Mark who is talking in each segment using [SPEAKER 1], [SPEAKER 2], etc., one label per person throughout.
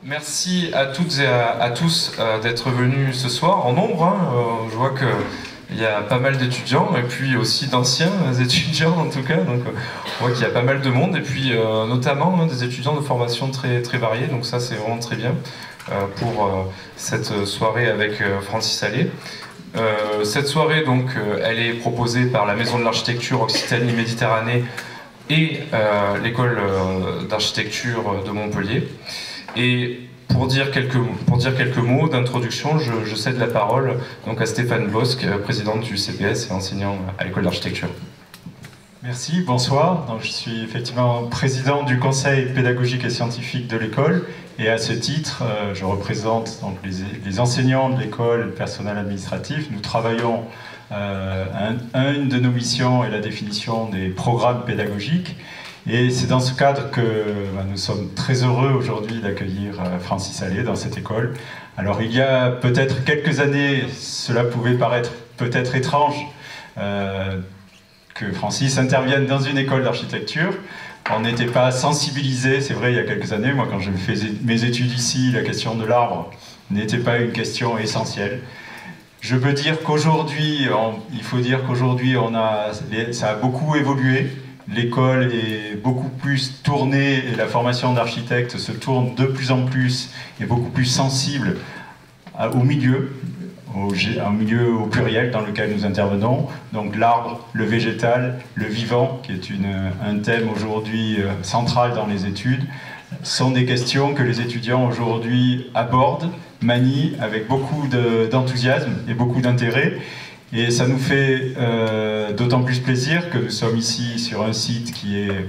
[SPEAKER 1] Merci à toutes et à tous d'être venus ce soir en nombre. Je vois qu'il y a pas mal d'étudiants et puis aussi d'anciens étudiants en tout cas. Donc on voit qu'il y a pas mal de monde et puis notamment des étudiants de formation très, très variés. Donc ça c'est vraiment très bien pour cette soirée avec Francis Allais. Cette soirée donc elle est proposée par la Maison de l'Architecture Occitanie-Méditerranée et l'école d'architecture de Montpellier. Et pour dire quelques mots d'introduction, je cède la parole donc à Stéphane Bosc, président du CPS et enseignant à l'école d'architecture.
[SPEAKER 2] Merci, bonsoir. Donc, je suis effectivement président du conseil pédagogique et scientifique de l'école et à ce titre, je représente donc, les enseignants de l'école et le personnel administratif. Nous travaillons, une de nos missions est la définition des programmes pédagogiques. Et c'est dans ce cadre que nous sommes très heureux aujourd'hui d'accueillir Francis Allais dans cette école. Alors il y a peut-être quelques années, cela pouvait paraître peut-être étrange que Francis intervienne dans une école d'architecture. On n'était pas sensibilisé, c'est vrai, il y a quelques années. Moi, quand je faisais mes études ici, la question de l'arbre n'était pas une question essentielle. Je peux dire qu'aujourd'hui, il faut dire qu'aujourd'hui, ça a beaucoup évolué. L'école est beaucoup plus tournée et la formation d'architecte se tourne de plus en plus et beaucoup plus sensible au milieu, au pluriel dans lequel nous intervenons. Donc l'arbre, le végétal, le vivant, qui est un thème aujourd'hui central dans les études, sont des questions que les étudiants aujourd'hui abordent, manient avec beaucoup d'enthousiasme et beaucoup d'intérêt. Et ça nous fait d'autant plus plaisir que nous sommes ici sur un site qui est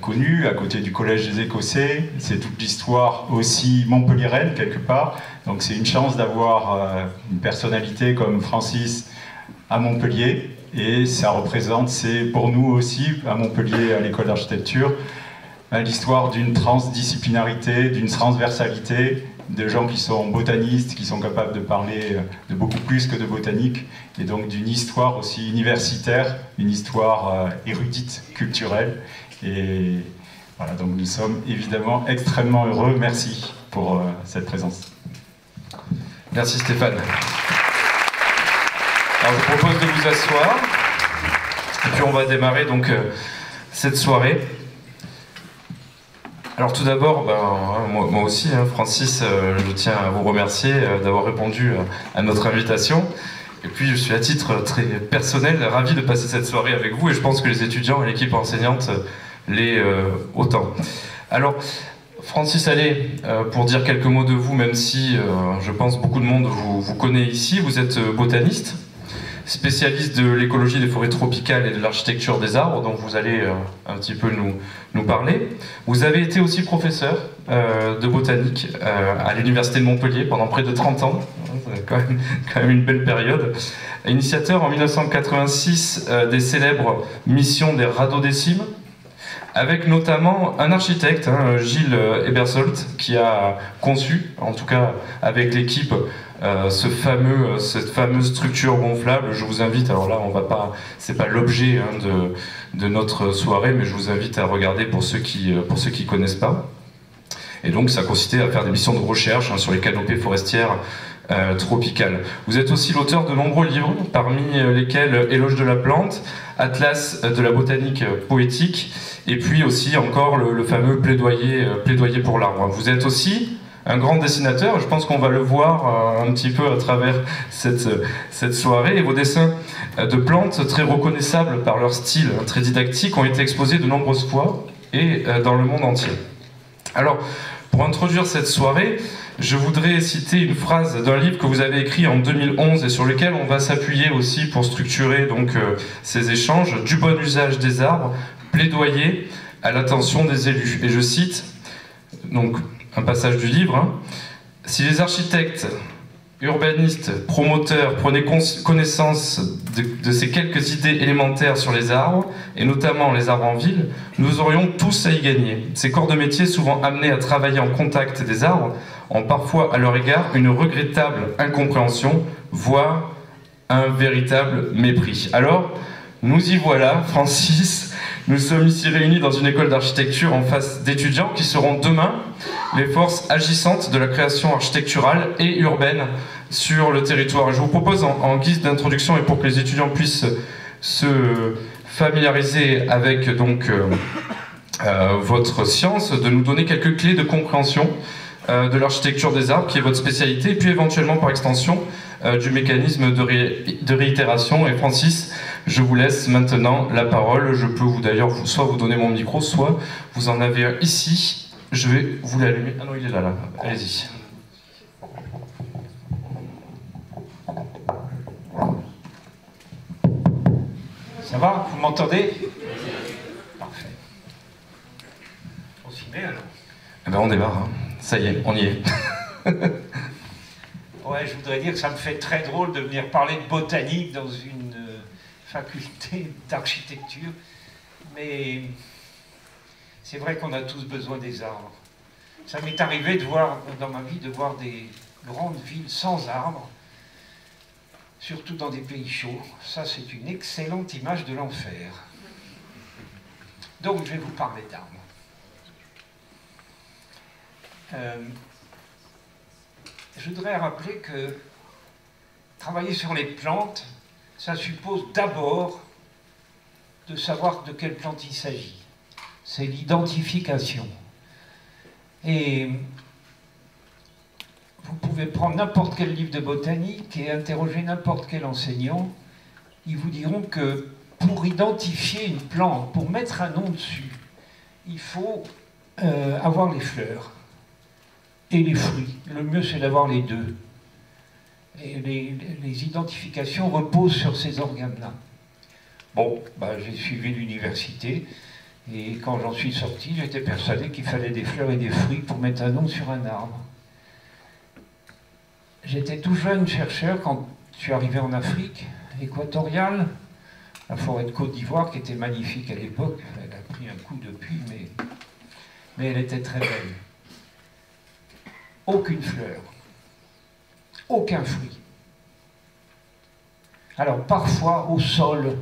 [SPEAKER 2] connu, à côté du Collège des Écossais. C'est toute l'histoire aussi montpelliéraine, quelque part. Donc c'est une chance d'avoir une personnalité comme Francis à Montpellier. Et ça représente, c'est pour nous aussi, à Montpellier, à l'école d'architecture, l'histoire d'une transdisciplinarité, d'une transversalité, de gens qui sont botanistes, qui sont capables de parler de beaucoup plus que de botanique, et donc d'une histoire aussi universitaire, une histoire érudite, culturelle. Et voilà, donc nous sommes évidemment extrêmement heureux. Merci pour cette présence.
[SPEAKER 1] Merci Stéphane. Alors je vous propose de vous asseoir, et puis on va démarrer donc cette soirée. Alors tout d'abord, moi aussi, Francis, je tiens à vous remercier d'avoir répondu à notre invitation. Et puis je suis à titre très personnel ravi de passer cette soirée avec vous et je pense que les étudiants et l'équipe enseignante l'est autant. Alors, Francis Allais, pour dire quelques mots de vous, même si je pense beaucoup de monde vous connaît ici, vous êtes botaniste, spécialiste de l'écologie des forêts tropicales et de l'architecture des arbres, dont vous allez un petit peu nous parler. Vous avez été aussi professeur de botanique à l'Université de Montpellier pendant près de 30 ans, c'est quand même une belle période. Initiateur en 1986 des célèbres missions des radeaux des cimes, avec notamment un architecte, Gilles Ebersold, qui a conçu, en tout cas avec l'équipe, cette fameuse structure gonflable. Je vous invite, alors là on va pas, c'est pas l'objet de notre soirée, mais je vous invite à regarder pour ceux qui connaissent pas. Et donc ça consistait à faire des missions de recherche sur les canopées forestières tropicales. Vous êtes aussi l'auteur de nombreux livres, parmi lesquels Éloge de la plante, Atlas de la botanique poétique, et puis aussi encore le fameux plaidoyer pour l'arbre. Vous êtes aussi un grand dessinateur, je pense qu'on va le voir un petit peu à travers cette soirée, et vos dessins de plantes, très reconnaissables par leur style très didactique, ont été exposés de nombreuses fois et dans le monde entier. Alors, pour introduire cette soirée, je voudrais citer une phrase d'un livre que vous avez écrit en 2011 et sur lequel on va s'appuyer aussi pour structurer donc ces échanges: du bon usage des arbres, plaidoyer à l'attention des élus. Et je cite donc un passage du livre: si les architectes, urbanistes, promoteurs prenaient connaissance de ces quelques idées élémentaires sur les arbres, et notamment les arbres en ville, nous aurions tous à y gagner. Ces corps de métier, souvent amenés à travailler en contact des arbres, ont parfois à leur égard une regrettable incompréhension, voire un véritable mépris. Alors, Nous y voilà, Francis. Nous sommes ici réunis dans une école d'architecture en face d'étudiants qui seront demain les forces agissantes de la création architecturale et urbaine sur le territoire. Je vous propose en guise d'introduction et pour que les étudiants puissent se familiariser avec votre science, de nous donner quelques clés de compréhension de l'architecture des arbres, qui est votre spécialité, et puis éventuellement par extension du mécanisme de réitération. Et Francis, je vous laisse maintenant la parole. Je peux d'ailleurs soit vous donner mon micro, soit vous en avez un ici. Je vais vous l'allumer. Ah non, il est là. Allez-y.
[SPEAKER 3] Ça va? Vous m'entendez? Parfait. On s'y met alors?
[SPEAKER 1] Eh ben on démarre. Hein. Ça y est, on y est.
[SPEAKER 3] Ouais, je voudrais dire que ça me fait très drôle de venir parler de botanique dans une faculté d'architecture, mais c'est vrai qu'on a tous besoin des arbres. Ça m'est arrivé de voir, dans ma vie, de voir des grandes villes sans arbres, surtout dans des pays chauds. Ça, c'est une excellente image de l'enfer. Donc, je vais vous parler d'arbres. Je voudrais rappeler que travailler sur les plantes, ça suppose d'abord de savoir de quelle plante il s'agit. C'est l'identification. Et vous pouvez prendre n'importe quel livre de botanique et interroger n'importe quel enseignant. Ils vous diront que pour identifier une plante, pour mettre un nom dessus, il faut avoir les fleurs et les fruits. Le mieux, c'est d'avoir les deux. Et les identifications reposent sur ces organes-là. Bon, j'ai suivi l'université, et quand j'en suis sorti, j'étais persuadé qu'il fallait des fleurs et des fruits pour mettre un nom sur un arbre. J'étais tout jeune chercheur quand je suis arrivé en Afrique équatoriale, la forêt de Côte d'Ivoire, qui était magnifique à l'époque. Elle a pris un coup depuis, mais elle était très belle. Aucune fleur, aucun fruit. Alors parfois au sol,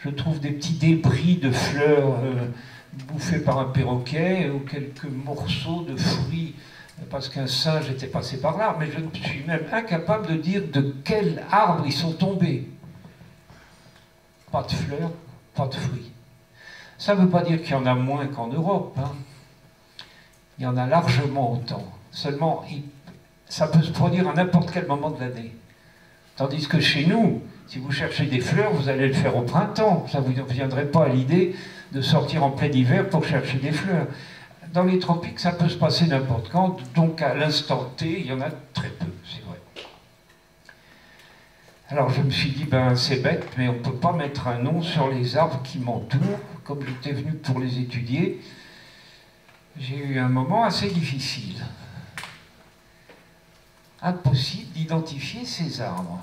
[SPEAKER 3] je trouve des petits débris de fleurs bouffés par un perroquet ou quelques morceaux de fruits parce qu'un singe était passé par là, mais je suis même incapable de dire de quel arbre ils sont tombés. Pas de fleurs, pas de fruits. Ça ne veut pas dire qu'il y en a moins qu'en Europe, hein. Il y en a largement autant. Seulement, ça peut se produire à n'importe quel moment de l'année. Tandis que chez nous, si vous cherchez des fleurs, vous allez le faire au printemps. Ça ne vous viendrait pas à l'idée de sortir en plein hiver pour chercher des fleurs. Dans les tropiques, ça peut se passer n'importe quand, donc à l'instant T, il y en a très peu, c'est vrai. Alors je me suis dit, c'est bête, mais on ne peut pas mettre un nom sur les arbres qui m'entourent. Comme j'étais venu pour les étudier, j'ai eu un moment assez difficile. Impossible d'identifier ces arbres.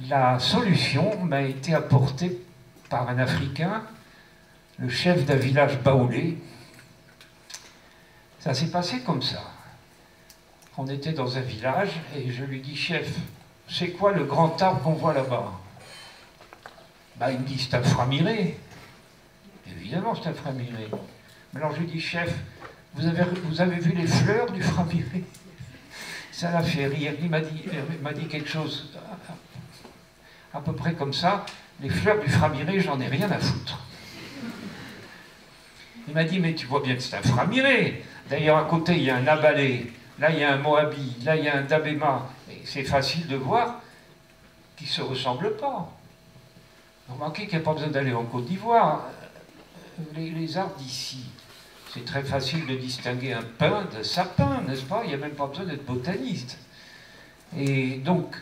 [SPEAKER 3] La solution m'a été apportée par un Africain, le chef d'un village baoulé. Ça s'est passé comme ça. On était dans un village et je lui dis, chef, c'est quoi le grand arbre qu'on voit là-bas? Il me dit, c'est un framiré. Évidemment, c'est un framiré. Mais alors je lui dis, chef, vous avez vu les fleurs du framiré? Ça l'a fait rire. Il m'a dit quelque chose à peu près comme ça. Les fleurs du framiré, j'en ai rien à foutre. Il m'a dit, mais tu vois bien que c'est un framiré. D'ailleurs, à côté, il y a un abalé. Là, il y a un moabi. Là, il y a un dabéma. Et c'est facile de voir qu'ils ne se ressemblent pas. Remarquez qu'il n'y a pas besoin d'aller en Côte d'Ivoire. Les arbres d'ici, c'est très facile de distinguer un pin de sapin, n'est-ce pas? Il n'y a même pas besoin d'être botaniste. Et donc,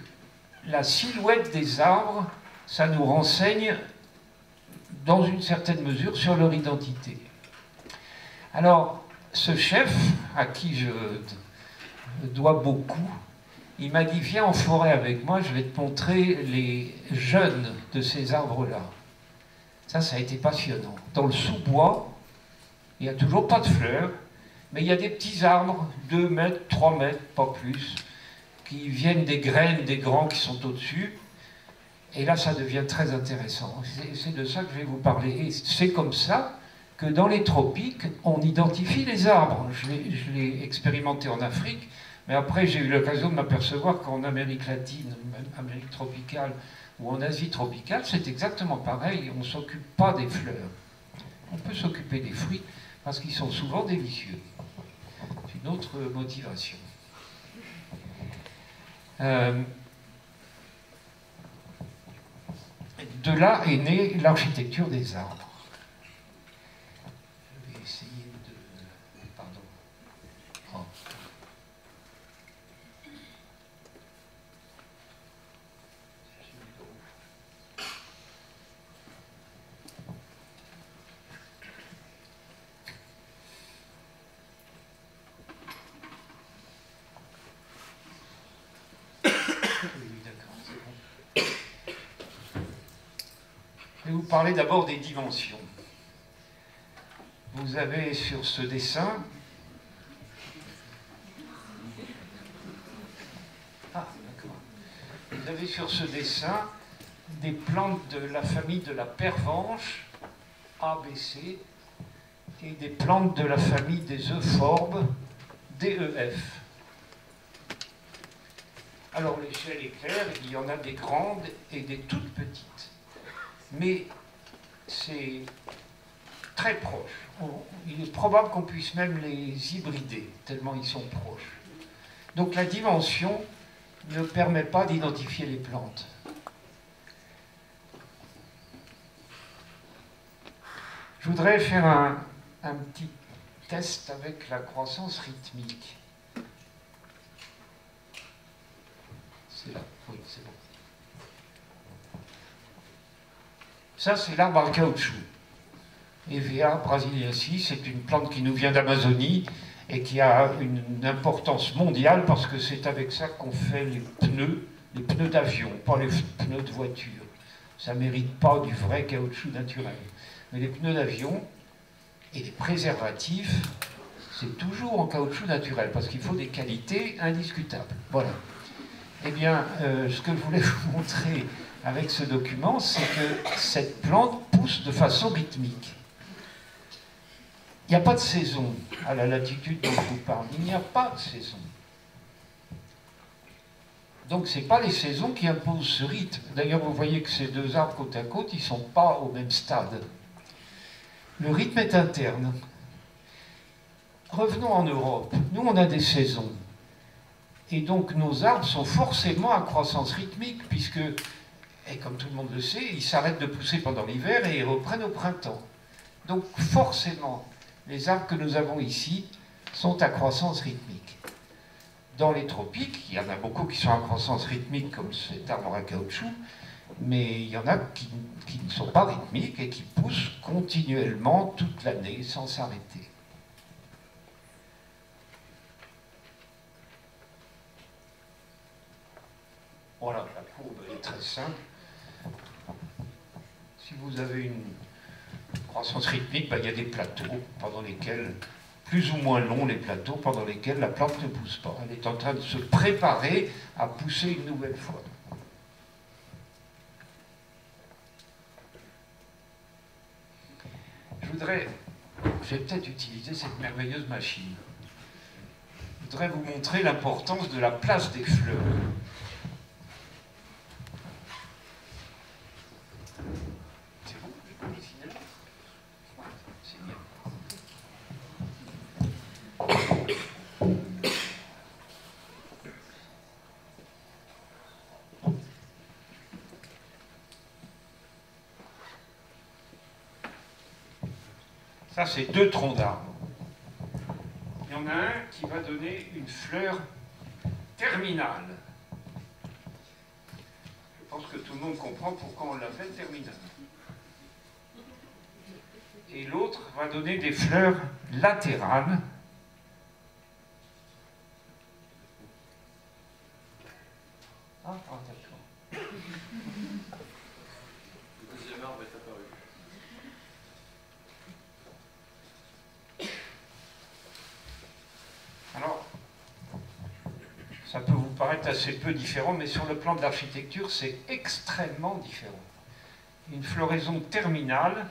[SPEAKER 3] la silhouette des arbres, ça nous renseigne dans une certaine mesure sur leur identité. Alors, ce chef, à qui je dois beaucoup, il m'a dit, viens en forêt avec moi, je vais te montrer les jeunes de ces arbres-là. Ça a été passionnant. Dans le sous-bois, il n'y a toujours pas de fleurs, mais il y a des petits arbres, 2 mètres, 3 mètres, pas plus, qui viennent des graines des grands qui sont au-dessus. Et là, ça devient très intéressant. C'est de ça que je vais vous parler. Et c'est comme ça que dans les tropiques, on identifie les arbres. Je l'ai expérimenté en Afrique, mais après, j'ai eu l'occasion de m'apercevoir qu'en Amérique latine, même Amérique tropicale ou en Asie tropicale, c'est exactement pareil. On ne s'occupe pas des fleurs. On peut s'occuper des fruits parce qu'ils sont souvent délicieux. C'est une autre motivation. De là est née l'architecture des arbres. Je vais essayer de... Pardon. Oh. Je vais vous parler d'abord des dimensions. Vous avez sur ce dessin vous avez sur ce dessin des plantes de la famille de la pervenche, ABC, et des plantes de la famille des euphorbes, DEF. Alors l'échelle est claire, il y en a des grandes et des toutes petites. Mais c'est très proche. Il est probable qu'on puisse même les hybrider, tellement ils sont proches. Donc la dimension ne permet pas d'identifier les plantes. Je voudrais faire un petit test avec la croissance rythmique. C'est là, oui, c'est bon. Ça, c'est l'arbre à caoutchouc. Hevea brasiliensis, c'est une plante qui nous vient d'Amazonie et qui a une importance mondiale parce que c'est avec ça qu'on fait les pneus d'avion, pas les pneus de voiture. Ça ne mérite pas du vrai caoutchouc naturel. Mais les pneus d'avion et les préservatifs, c'est toujours en caoutchouc naturel parce qu'il faut des qualités indiscutables. Voilà. Eh bien, ce que je voulais vous montrer avec ce document, c'est que cette plante pousse de façon rythmique. Il n'y a pas de saison à la latitude dont je vous parle. Il n'y a pas de saison. Donc ce n'est pas les saisons qui imposent ce rythme. D'ailleurs, vous voyez que ces deux arbres côte à côte, ils ne sont pas au même stade. Le rythme est interne. Revenons en Europe. Nous, on a des saisons. Et donc nos arbres sont forcément à croissance rythmique, puisque, et comme tout le monde le sait, ils s'arrêtent de pousser pendant l'hiver et ils reprennent au printemps. Donc forcément, les arbres que nous avons ici sont à croissance rythmique. Dans les tropiques, il y en a beaucoup qui sont à croissance rythmique, comme cet arbre à caoutchouc, mais il y en a qui ne sont pas rythmiques et qui poussent continuellement toute l'année sans s'arrêter. Voilà, la courbe est très simple. Si vous avez une croissance rythmique, il y a des plateaux pendant lesquels, plus ou moins longs les plateaux, pendant lesquels la plante ne pousse pas. Elle est en train de se préparer à pousser une nouvelle fois. Je vais peut-être utiliser cette merveilleuse machine. Je voudrais vous montrer l'importance de la place des fleurs. Ça, c'est deux troncs d'arbres. Il y en a un qui va donner une fleur terminale. Je pense que tout le monde comprend pourquoi on l'appelle terminale. Et l'autre va donner des fleurs latérales. Ah, d'accord.
[SPEAKER 1] Le deuxième arbre est apparu.
[SPEAKER 3] Alors, Ça peut vous paraître assez peu différent, mais sur le plan de l'architecture, c'est extrêmement différent. Une floraison terminale,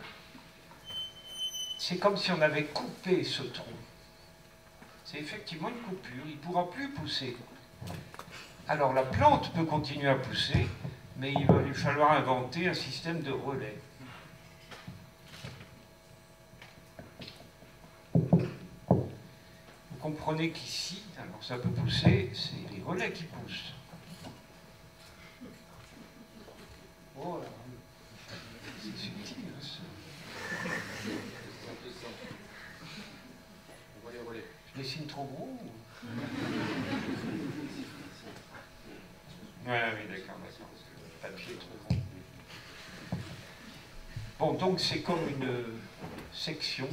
[SPEAKER 3] c'est comme si on avait coupé ce tronc. C'est effectivement une coupure, il ne pourra plus pousser. Alors la plante peut continuer à pousser, mais il va lui falloir inventer un système de relais. Vous comprenez qu'ici, alors ça peut pousser, c'est les relais qui poussent. Oh là, c'est subtil, hein, ça. Je dessine trop gros ou... Oui, d'accord, le papier est trop grand. Bon, donc c'est comme une section,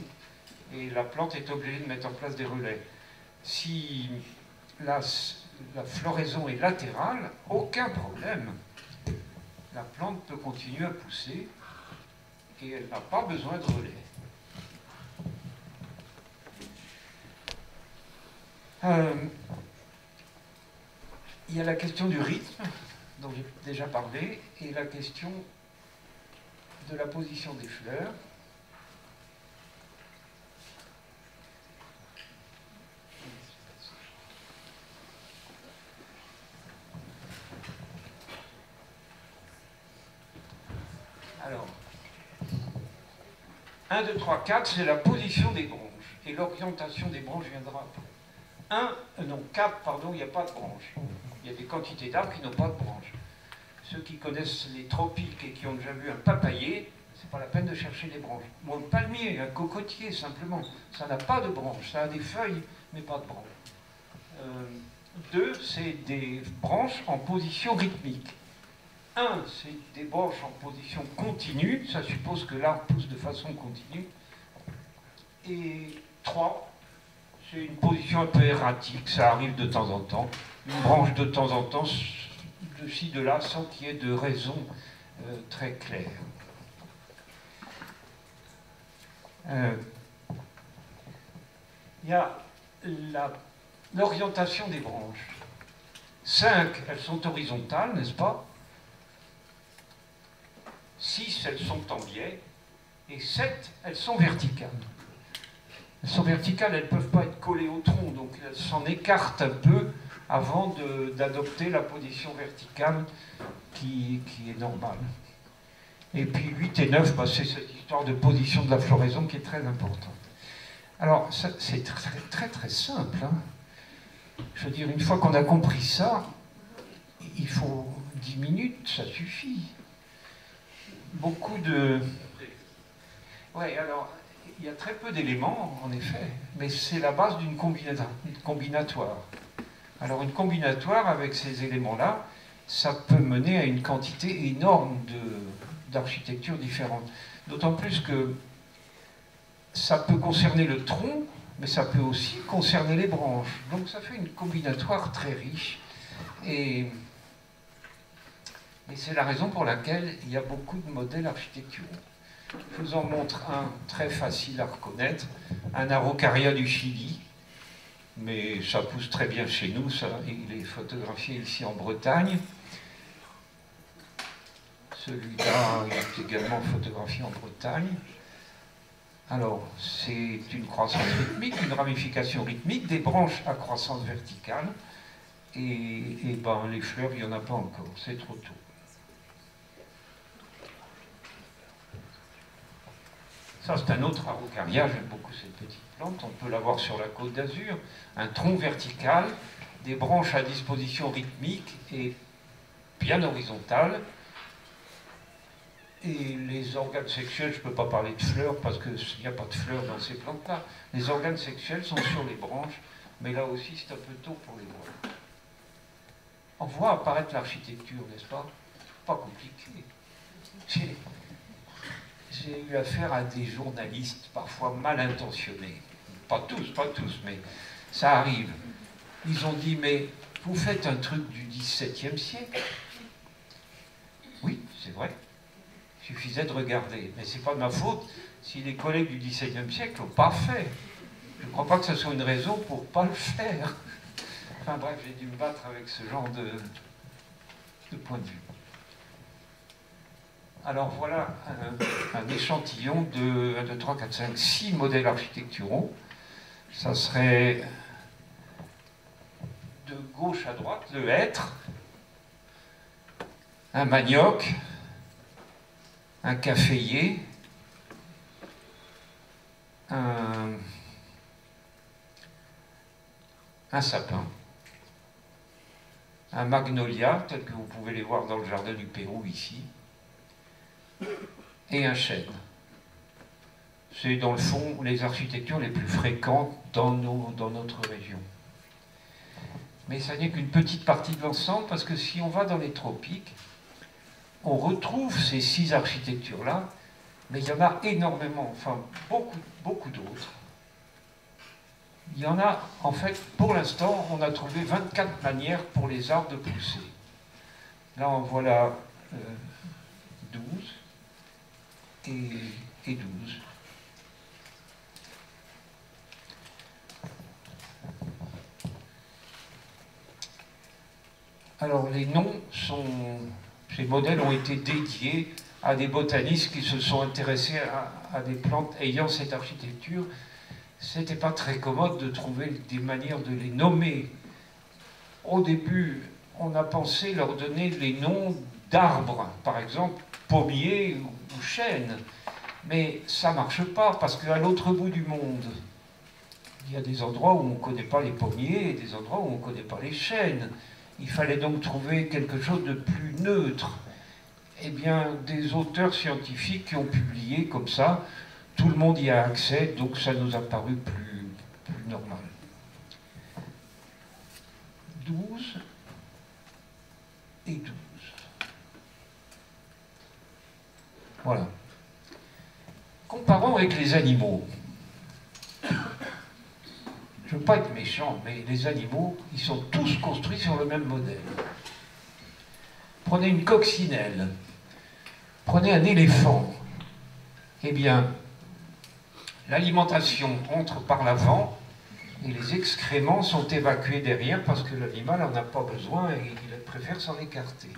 [SPEAKER 3] et la plante est obligée de mettre en place des relais. Si la floraison est latérale, aucun problème. La plante peut continuer à pousser, et elle n'a pas besoin de relais. Il y a la question du rythme, dont j'ai déjà parlé, et la question de la position des fleurs. Alors, 1, 2, 3, 4, c'est la position des branches, et l'orientation des branches viendra après. 4, pardon, il n'y a pas de branches. Il y a des quantités d'arbres qui n'ont pas de branches. Ceux qui connaissent les tropiques et qui ont déjà vu un papayer, c'est pas la peine de chercher des branches. Ou un palmier, un cocotier, simplement. Ça n'a pas de branches, ça a des feuilles, mais pas de branches. 2, c'est des branches en position rythmique. 1, c'est des branches en position continue, ça suppose que l'arbre pousse de façon continue. Et 3, c'est une position un peu erratique, ça arrive de temps en temps. Une branche de temps en temps, de ci, de là, sans qu'il y ait de raison très claire. Il y a l'orientation des branches. 5, elles sont horizontales, n'est-ce pas? 6, elles sont en biais. Et 7, elles sont verticales. Elles sont verticales, elles ne peuvent pas être collées au tronc, donc elles s'en écartent un peu avant d'adopter la position verticale qui est normale. Et puis 8 et 9, c'est cette histoire de position de la floraison qui est très importante. Alors, c'est très, très simple. Hein. Je veux dire, une fois qu'on a compris ça, il faut 10 minutes, ça suffit. Beaucoup de... Ouais, alors... Il y a très peu d'éléments, en effet, mais c'est la base d'une combinatoire. Alors une combinatoire, avec ces éléments-là, ça peut mener à une quantité énorme d'architectures différentes. D'autant plus que ça peut concerner le tronc, mais ça peut aussi concerner les branches. Donc ça fait une combinatoire très riche. Et c'est la raison pour laquelle il y a beaucoup de modèles architecturaux. Je vous en montre un très facile à reconnaître, un araucaria du Chili, mais ça pousse très bien chez nous, ça, il est photographié ici en Bretagne. Celui-là est également photographié en Bretagne. Alors, c'est une croissance rythmique, une ramification rythmique, des branches à croissance verticale, et ben, les fleurs, il n'y en a pas encore, c'est trop tôt. Ça, c'est un autre araucaria, j'aime beaucoup cette petite plante, on peut la voir sur la Côte d'Azur, un tronc vertical, des branches à disposition rythmique et bien horizontale, et les organes sexuels, je ne peux pas parler de fleurs parce qu'il n'y a pas de fleurs dans ces plantes-là, les organes sexuels sont sur les branches, mais là aussi c'est un peu tôt pour les voir. On voit apparaître l'architecture, n'est-ce pas? Pas compliqué. J'ai eu affaire à des journalistes parfois mal intentionnés. Pas tous, mais ça arrive. Ils ont dit, mais vous faites un truc du XVIIe siècle. Oui, c'est vrai. Il suffisait de regarder. Mais ce n'est pas de ma faute si les collègues du XVIIe siècle n'ont pas fait. Je ne crois pas que ce soit une raison pour ne pas le faire. Enfin bref, j'ai dû me battre avec ce genre de point de vue. Alors voilà un échantillon de 1, 2, 3, 4, 5, 6 modèles architecturaux. Ça serait de gauche à droite le hêtre, un manioc, un caféier, un sapin, un magnolia, tel que vous pouvez les voir dans le jardin du Pérou ici, et un chêne. C'est dans le fond les architectures les plus fréquentes dans notre région. Mais ça n'est qu'une petite partie de l'ensemble, parce que si on va dans les tropiques, on retrouve ces 6 architectures-là, mais il y en a énormément, enfin beaucoup d'autres. Il y en a, en fait, pour l'instant, on a trouvé 24 manières pour les arbres de pousser. Là, en voilà 12 et 12. Alors, les noms sont... Ces modèles ont été dédiés à des botanistes qui se sont intéressés à des plantes ayant cette architecture. C'était pas très commode de trouver des manières de les nommer. Au début, on a pensé leur donner les noms d'arbres, par exemple pommier ou chêne. Mais ça marche pas, parce qu'à l'autre bout du monde, il y a des endroits où on ne connaît pas les pommiers et des endroits où on ne connaît pas les chênes. Il fallait donc trouver quelque chose de plus neutre. Eh bien, des auteurs scientifiques qui ont publié comme ça, tout le monde y a accès, donc ça nous a paru plus normal. 12 et 12. Voilà. Comparons avec les animaux. Je ne veux pas être méchant, mais les animaux, ils sont tous construits sur le même modèle. Prenez une coccinelle, prenez un éléphant. Eh bien, l'alimentation entre par l'avant et les excréments sont évacués derrière parce que l'animal n'en a pas besoin et il préfère s'en écarter.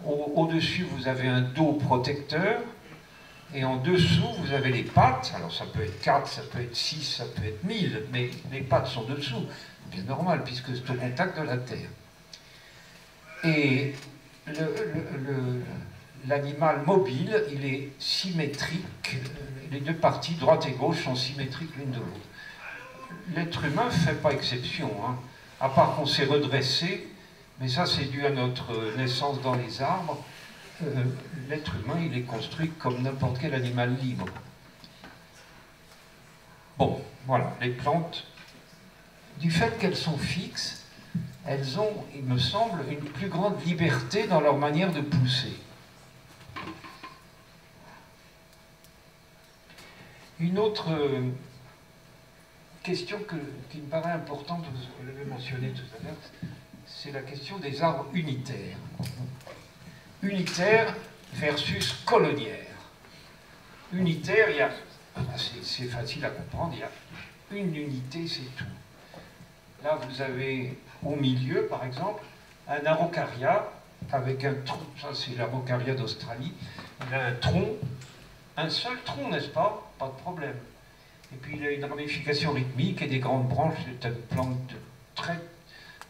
[SPEAKER 3] Au-dessus, vous avez un dos protecteur. Et en dessous, vous avez les pattes. Alors ça peut être 4, ça peut être 6, ça peut être 1000, mais les pattes sont dessous. C'est bien normal, puisque c'est au contact de la terre. Et l'animal mobile, il est symétrique. Les deux parties, droite et gauche, sont symétriques l'une de l'autre. L'être humain ne fait pas exception, hein. À part qu'on s'est redressé, mais ça c'est dû à notre naissance dans les arbres. L'être humain, il est construit comme n'importe quel animal libre. Bon, voilà, les plantes, du fait qu'elles sont fixes, elles ont, il me semble, une plus grande liberté dans leur manière de pousser. Une autre question qui me paraît importante, vous l'avez mentionné tout à l'heure, c'est la question des arbres unitaires. Unitaire versus colonnière. Unitaire, il y a, c'est facile à comprendre, il y a une unité, c'est tout. Là, vous avez au milieu, par exemple, un araucaria avec un tronc, ça c'est l'araucaria d'Australie, il a un tronc, un seul tronc, n'est-ce pas? Pas de problème. Et puis il a une ramification rythmique et des grandes branches, c'est une plante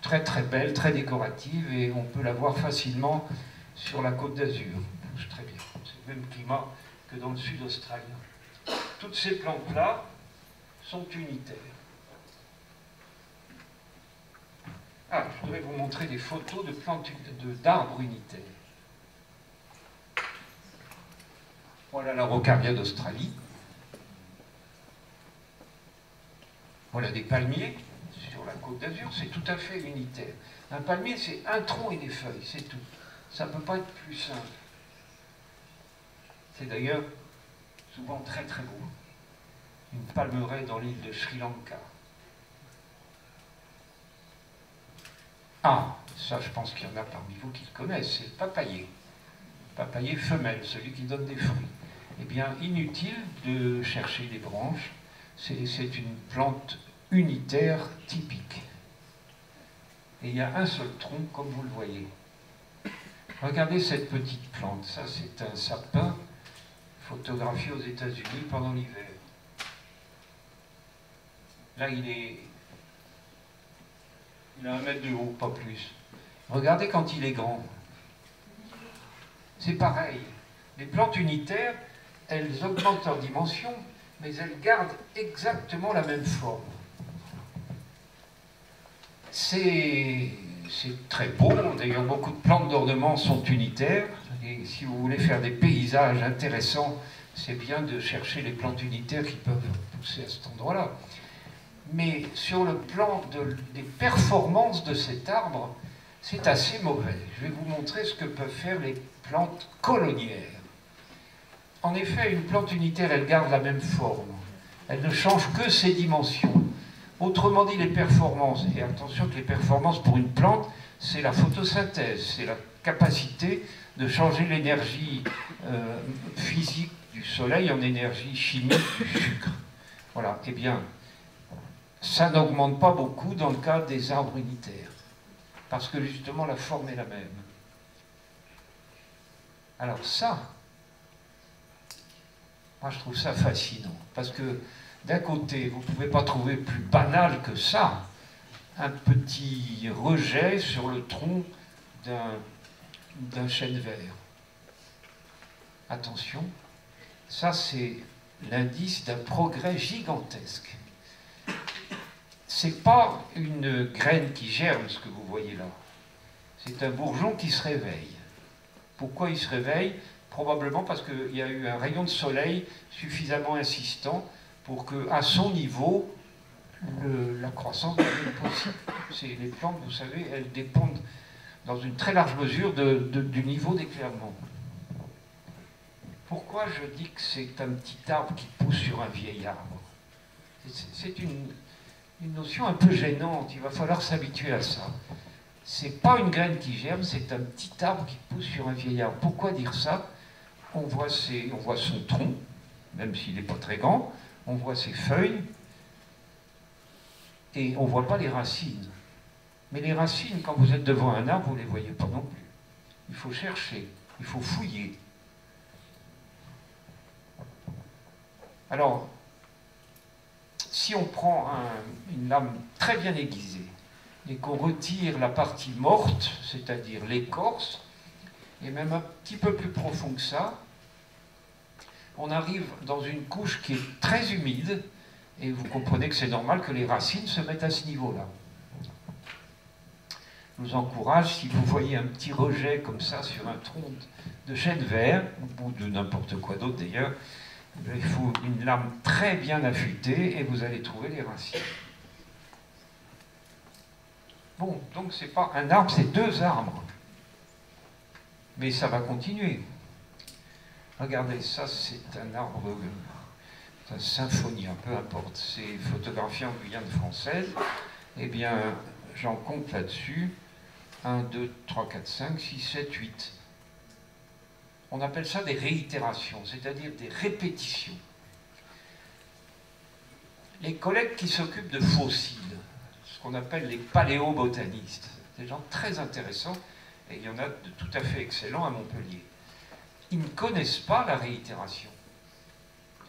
[SPEAKER 3] très belle, très décorative, et on peut la voir facilement sur la Côte d'Azur. C'est très bien. C'est le même climat que dans le sud australien. Toutes ces plantes-là sont unitaires. Ah, je voudrais vous montrer des photos de plantes d'arbres unitaires. Voilà l'araucaria d'Australie. Voilà des palmiers sur la Côte d'Azur, c'est tout à fait unitaire. Un palmier, c'est un tronc et des feuilles, c'est tout. Ça ne peut pas être plus simple. C'est d'ailleurs souvent très beau. Une palmeraie dans l'île de Sri Lanka. Ah, ça je pense qu'il y en a parmi vous qui le connaissent, c'est le papayer. Papayer femelle, celui qui donne des fruits. Eh bien, inutile de chercher des branches, c'est une plante unitaire typique. et il y a un seul tronc, comme vous le voyez. Regardez cette petite plante, ça c'est un sapin photographié aux États-Unis pendant l'hiver. Là il a 1 mètre de haut, pas plus. Regardez quand il est grand. C'est pareil. Les plantes unitaires, elles augmentent leur dimension, mais elles gardent exactement la même forme. C'est très beau, d'ailleurs beaucoup de plantes d'ornement sont unitaires, et si vous voulez faire des paysages intéressants, c'est bien de chercher les plantes unitaires qui peuvent pousser à cet endroit-là. Mais sur le plan des performances de cet arbre, c'est assez mauvais. Je vais vous montrer ce que peuvent faire les plantes colonnières. En effet, une plante unitaire, elle garde la même forme. Elle ne change que ses dimensions. Autrement dit, les performances, et attention que les performances pour une plante, c'est la photosynthèse, c'est la capacité de changer l'énergie physique du soleil en énergie chimique du sucre. Voilà, eh bien, ça n'augmente pas beaucoup dans le cas des arbres unitaires, parce que justement la forme est la même. Alors ça, moi je trouve ça fascinant, parce que d'un côté, vous ne pouvez pas trouver plus banal que ça, un petit rejet sur le tronc d'un chêne vert. Attention, ça c'est l'indice d'un progrès gigantesque. C'est pas une graine qui germe, ce que vous voyez là. C'est un bourgeon qui se réveille. Pourquoi il se réveille? Probablement parce qu'il y a eu un rayon de soleil suffisamment insistant pour qu'à son niveau, la croissance devienne possible. Les plantes, vous savez, elles dépendent dans une très large mesure du niveau d'éclairement. Pourquoi je dis que c'est un petit arbre qui pousse sur un vieil arbre? C'est une notion un peu gênante, il va falloir s'habituer à ça. C'est pas une graine qui germe, c'est un petit arbre qui pousse sur un vieil arbre. Pourquoi dire ça? On voit son tronc, même s'il n'est pas très grand, on voit ses feuilles, et on ne voit pas les racines. Mais les racines, quand vous êtes devant un arbre, vous ne les voyez pas non plus. Il faut chercher, il faut fouiller. Alors, si on prend une lame très bien aiguisée et qu'on retire la partie morte, c'est-à-dire l'écorce, et même un petit peu plus profond que ça, on arrive dans une couche qui est très humide, et vous comprenez que c'est normal que les racines se mettent à ce niveau-là. Je vous encourage, si vous voyez un petit rejet comme ça sur un tronc de chêne vert, ou de n'importe quoi d'autre d'ailleurs, il faut une lame très bien affûtée et vous allez trouver les racines. Bon, donc c'est pas un arbre, c'est 2 arbres. Mais ça va continuer. Regardez, ça c'est un arbre, c'est un symphonia, peu importe. C'est photographié en Guyane française. Eh bien, j'en compte là-dessus. 1, 2, 3, 4, 5, 6, 7, 8. On appelle ça des réitérations, c'est-à-dire des répétitions. Les collègues qui s'occupent de fossiles, ce qu'on appelle les paléobotanistes, des gens très intéressants, et il y en a de tout à fait excellents à Montpellier. Ils ne connaissent pas la réitération.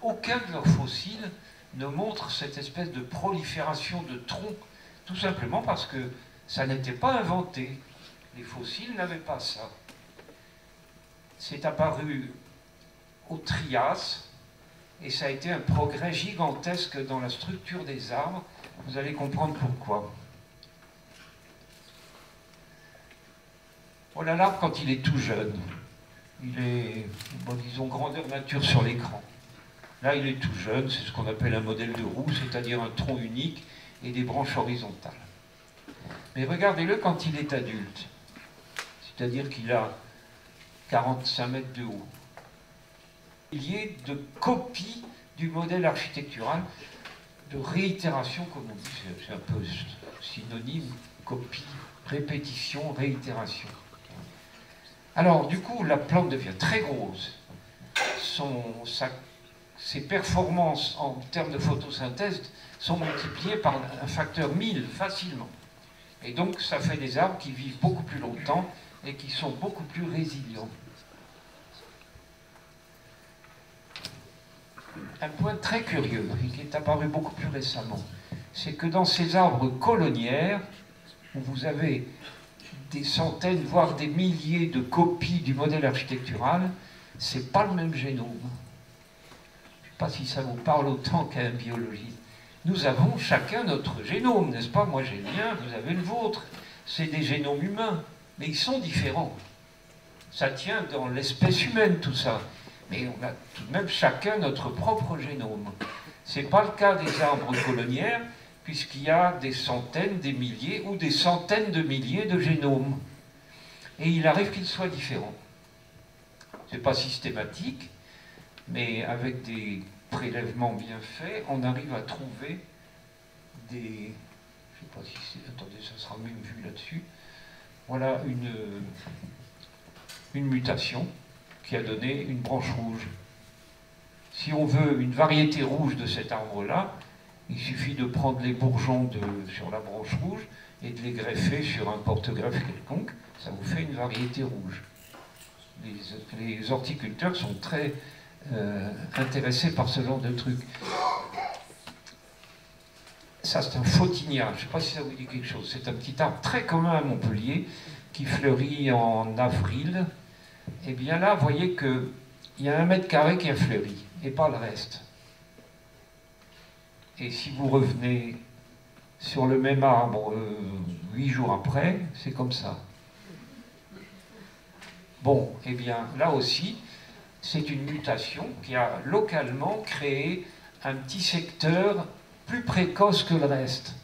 [SPEAKER 3] Aucun de leurs fossiles ne montre cette espèce de prolifération de troncs, tout simplement parce que ça n'était pas inventé. Les fossiles n'avaient pas ça. C'est apparu au Trias, et ça a été un progrès gigantesque dans la structure des arbres. Vous allez comprendre pourquoi. Voilà l'arbre quand il est tout jeune. Il est, bon, disons, grandeur nature sur l'écran. Là, il est tout jeune, c'est ce qu'on appelle un modèle de roue, c'est-à-dire un tronc unique et des branches horizontales. Mais regardez-le quand il est adulte, c'est-à-dire qu'il a 45 mètres de haut. Il y ait de copie du modèle architectural, de réitération, comme on dit, c'est un peu synonyme, copie, répétition, réitération. Alors, du coup, la plante devient très grosse. Ses performances en termes de photosynthèse sont multipliées par un facteur 1000 facilement. Et donc ça fait des arbres qui vivent beaucoup plus longtemps et qui sont beaucoup plus résilients. Un point très curieux, et qui est apparu beaucoup plus récemment, c'est que dans ces arbres colonnières, où vous avez des centaines, voire des milliers de copies du modèle architectural, c'est pas le même génome. Je ne sais pas si ça vous parle autant qu'à un biologiste. Nous avons chacun notre génome, n'est-ce pas? Moi j'ai le mien, vous avez le vôtre. C'est des génomes humains, mais ils sont différents. Ça tient dans l'espèce humaine, tout ça. Mais on a tout de même chacun notre propre génome. Ce n'est pas le cas des arbres colonnières, puisqu'il y a des centaines, des milliers ou des centaines de milliers de génomes. Et il arrive qu'ils soient différents. Ce n'est pas systématique, mais avec des prélèvements bien faits, on arrive à trouver des... Je ne sais pas si c'est... Attendez, ça sera même vu là-dessus. Voilà une mutation qui a donné une branche rouge. Si on veut une variété rouge de cet arbre-là, il suffit de prendre les bourgeons sur la branche rouge et de les greffer sur un porte-greffe quelconque, ça vous fait une variété rouge. Les horticulteurs sont très intéressés par ce genre de truc. Ça, c'est un photinia, je ne sais pas si ça vous dit quelque chose. C'est un petit arbre très commun à Montpellier qui fleurit en avril. Et bien là, vous voyez qu'il y a 1 mètre carré qui a fleuri, et pas le reste. Et si vous revenez sur le même arbre 8 jours après, c'est comme ça. Bon, et bien là aussi, c'est une mutation qui a localement créé un petit secteur plus précoce que le reste.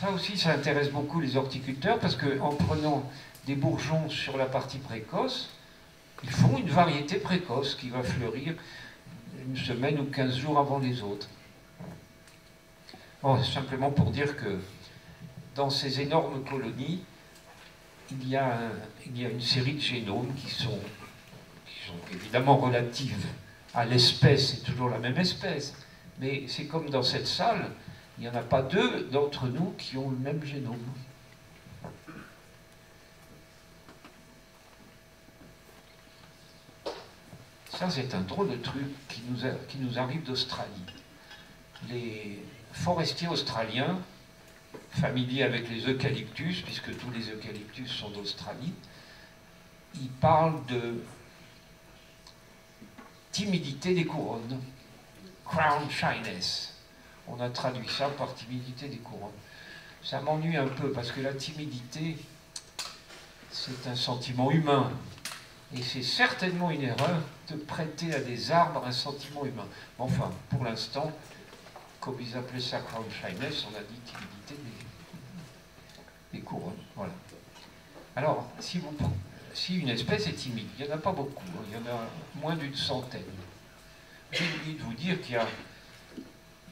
[SPEAKER 3] Ça aussi, ça intéresse beaucoup les horticulteurs, parce qu'en prenant des bourgeons sur la partie précoce, ils font une variété précoce qui va fleurir 1 semaine ou 15 jours avant les autres. Bon, simplement pour dire que dans ces énormes colonies, il y a une série de génomes qui sont évidemment relatives à l'espèce, c'est toujours la même espèce, mais c'est comme dans cette salle, il n'y en a pas 2 d'entre nous qui ont le même génome. Ça, c'est un drôle de truc qui nous arrive d'Australie. Les forestiers australiens, familiers avec les eucalyptus, puisque tous les eucalyptus sont d'Australie, ils parlent de timidité des couronnes, crown shyness. On a traduit ça par timidité des couronnes. Ça m'ennuie un peu, parce que la timidité, c'est un sentiment humain. Et c'est certainement une erreur de prêter à des arbres un sentiment humain. Enfin, pour l'instant, comme ils appelaient ça crown shyness, on a dit timidité des couronnes. Voilà. Alors, si une espèce est timide, il n'y en a pas beaucoup, il y en a moins d'1 centaine. J'ai oublié de vous dire qu'il y a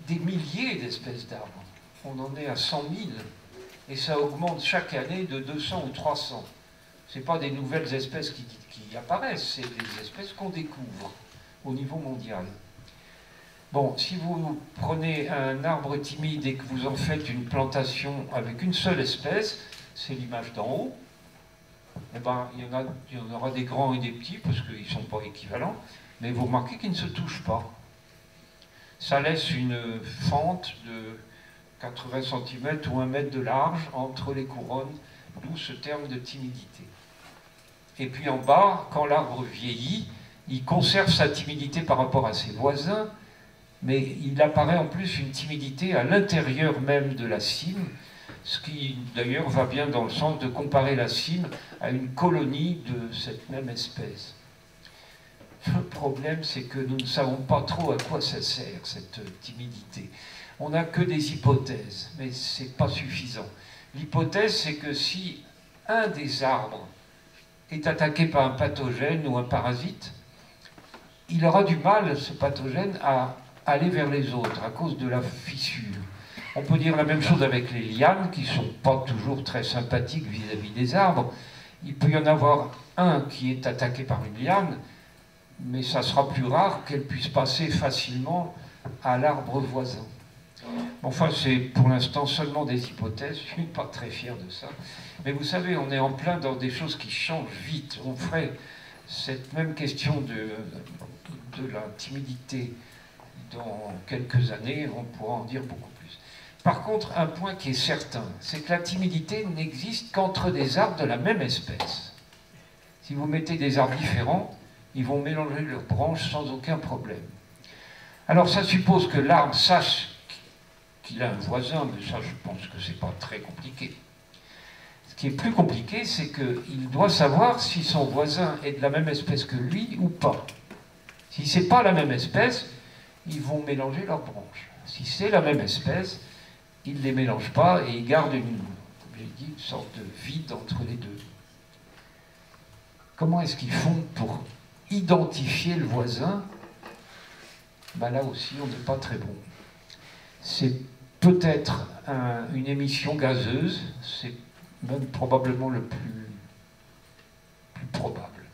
[SPEAKER 3] des milliers d'espèces d'arbres. On en est à 100 000, et ça augmente chaque année de 200 ou 300. Ce n'est pas des nouvelles espèces qui apparaissent, c'est des espèces qu'on découvre au niveau mondial. Bon, si vous prenez un arbre timide et que vous en faites une plantation avec une seule espèce, c'est l'image d'en haut, eh ben, il y en aura des grands et des petits, parce qu'ils ne sont pas équivalents, mais vous remarquez qu'ils ne se touchent pas. Ça laisse une fente de 80 cm ou 1 mètre de large entre les couronnes, d'où ce terme de timidité. Et puis en bas, quand l'arbre vieillit, il conserve sa timidité par rapport à ses voisins, mais il apparaît en plus une timidité à l'intérieur même de la cime, ce qui d'ailleurs va bien dans le sens de comparer la cime à une colonie de cette même espèce. Le problème, c'est que nous ne savons pas trop à quoi ça sert, cette timidité. On n'a que des hypothèses, mais ce n'est pas suffisant. L'hypothèse, c'est que si un des arbres est attaqué par un pathogène ou un parasite, il aura du mal, ce pathogène, à aller vers les autres à cause de la fissure. On peut dire la même chose avec les lianes, qui ne sont pas toujours très sympathiques vis-à-vis des arbres. Il peut y en avoir un qui est attaqué par une liane, mais ça sera plus rare qu'elle puisse passer facilement à l'arbre voisin. Enfin, c'est pour l'instant seulement des hypothèses, je ne suis pas très fier de ça. Mais vous savez, on est en plein dans des choses qui changent vite. On ferait cette même question de la timidité dans quelques années, on pourra en dire beaucoup plus. Par contre, un point qui est certain, c'est que la timidité n'existe qu'entre des arbres de la même espèce. Si vous mettez des arbres différents, ils vont mélanger leurs branches sans aucun problème. Alors ça suppose que l'arbre sache qu'il a un voisin, mais ça je pense que c'est pas très compliqué. Ce qui est plus compliqué, c'est qu'il doit savoir si son voisin est de la même espèce que lui ou pas. Si c'est pas la même espèce, ils vont mélanger leurs branches. Si c'est la même espèce, ils ne les mélangent pas et ils gardent une sorte de vide entre les deux. Comment est-ce qu'ils font pour identifier le voisin? Ben là aussi, on n'est pas très bon. C'est peut-être une émission gazeuse, c'est même probablement le plus probable.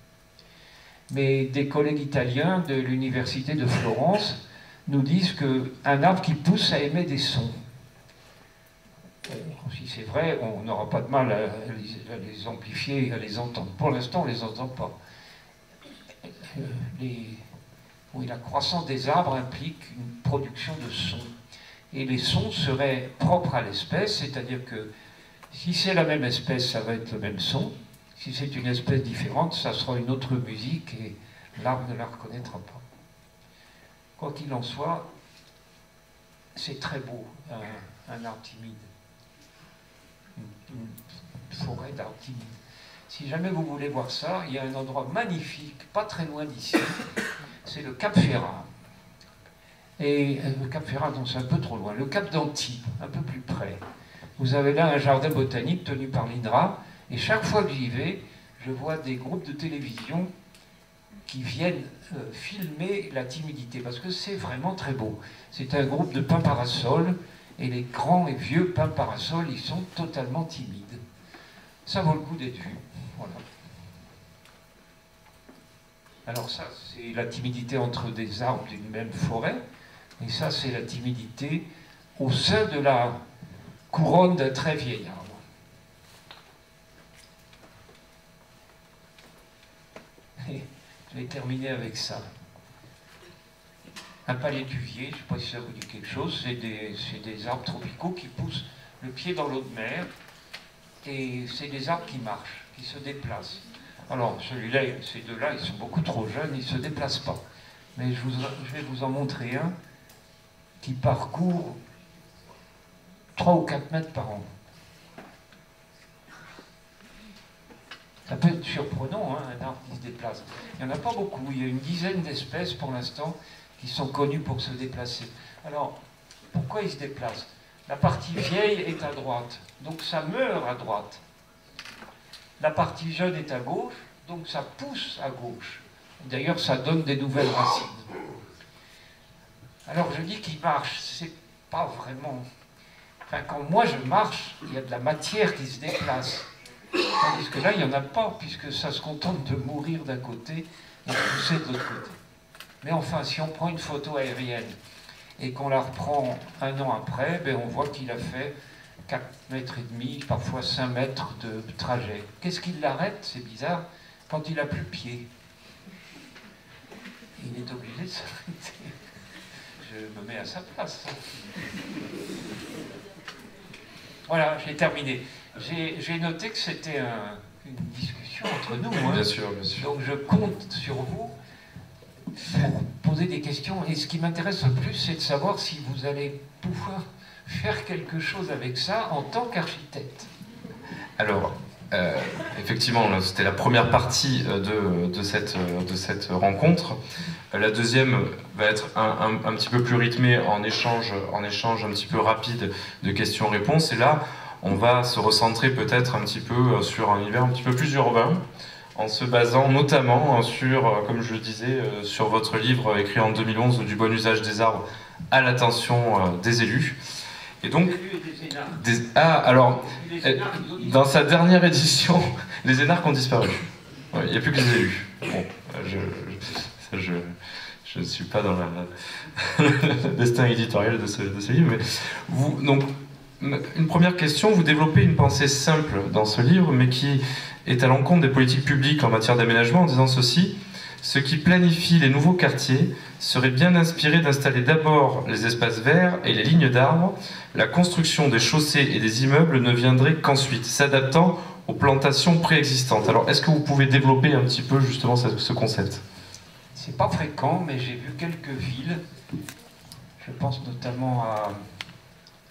[SPEAKER 3] Mais des collègues italiens de l'université de Florence nous disent qu'un arbre qui pousse a émet des sons. Si c'est vrai, on n'aura pas de mal à les amplifier et à les entendre. Pour l'instant, on ne les entend pas. Oui, la croissance des arbres implique une production de sons. Et les sons seraient propres à l'espèce, c'est-à-dire que si c'est la même espèce, ça va être le même son. Si c'est une espèce différente, ça sera une autre musique et l'arbre ne la reconnaîtra pas. Quoi qu'il en soit, c'est très beau, un arbre timide. Une forêt d'arbres timides. Si jamais vous voulez voir ça, il y a un endroit magnifique, pas très loin d'ici, c'est le Cap Ferrat. Et le Cap Ferrat, donc c'est un peu trop loin. Le Cap d'Antibes, un peu plus près. Vous avez là un jardin botanique tenu par l'INRA, et chaque fois que j'y vais, je vois des groupes de télévision qui viennent filmer la timidité, parce que c'est vraiment très beau. C'est un groupe de pins parasols, et les grands et vieux pins parasols, ils sont totalement timides. Ça vaut le coup d'être vu. Voilà. Alors ça, c'est la timidité entre des arbres d'une même forêt, et ça, c'est la timidité au sein de la couronne d'un très vieil arbre. Et je vais terminer avec ça. Un palétuvier, je ne sais pas si ça vous dit quelque chose, c'est des arbres tropicaux qui poussent le pied dans l'eau de mer, et c'est des arbres qui marchent, qui se déplacent. Alors, celui-là, ces deux-là, ils sont beaucoup trop jeunes, ils ne se déplacent pas. Mais je vais vous en montrer un qui parcourt 3 ou 4 mètres par an. Ça peut être surprenant, hein, un arbre qui se déplace. Il n'y en a pas beaucoup, il y a une dizaine d'espèces pour l'instant qui sont connues pour se déplacer. Alors, pourquoi ils se déplacent? La partie vieille est à droite, donc ça meurt à droite. La partie jeune est à gauche, donc ça pousse à gauche. D'ailleurs, ça donne des nouvelles racines. Alors, je dis qu'il marche, c'est pas vraiment... Enfin, quand moi je marche, il y a de la matière qui se déplace. Tandis que là, il n'y en a pas, puisque ça se contente de mourir d'un côté et de pousser de l'autre côté. Mais enfin, si on prend une photo aérienne et qu'on la reprend un an après, ben on voit qu'il a fait 4 mètres et demi, parfois 5 mètres de trajet. Qu'est-ce qui l'arrête? C'est bizarre, quand il n'a plus pied. Il est obligé de s'arrêter. Je me mets à sa place. Voilà, j'ai terminé. J'ai noté que c'était une discussion entre nous. Hein.
[SPEAKER 1] Bien sûr, bien sûr.
[SPEAKER 3] Donc je compte sur vous pour poser des questions. Et ce qui m'intéresse le plus, c'est de savoir si vous allez pouvoir faire quelque chose avec ça en tant qu'architecte.
[SPEAKER 1] Alors, effectivement, c'était la première partie de cette rencontre. La deuxième va être un petit peu plus rythmée en échange un petit peu rapide de questions-réponses. Et là, on va se recentrer peut-être un petit peu sur un univers un petit peu plus urbain, en se basant notamment sur, comme je le disais, sur votre livre écrit en 2011, du bon usage des arbres à l'attention des élus. Et donc, alors, dans sa dernière édition, les énarques ont disparu. Il n'y a plus que les élus. Bon, Je ne suis pas dans le destin éditorial de ce livre, mais vous, donc, une première question, vous développez une pensée simple dans ce livre, mais qui est à l'encontre des politiques publiques en matière d'aménagement, en disant ceci: ceux qui planifient les nouveaux quartiers seraient bien inspirés d'installer d'abord les espaces verts et les lignes d'arbres. La construction des chaussées et des immeubles ne viendrait qu'ensuite, s'adaptant aux plantations préexistantes. Alors, est-ce que vous pouvez développer un petit peu justement ce concept?
[SPEAKER 3] C'est pas fréquent, mais j'ai vu quelques villes. Je pense notamment à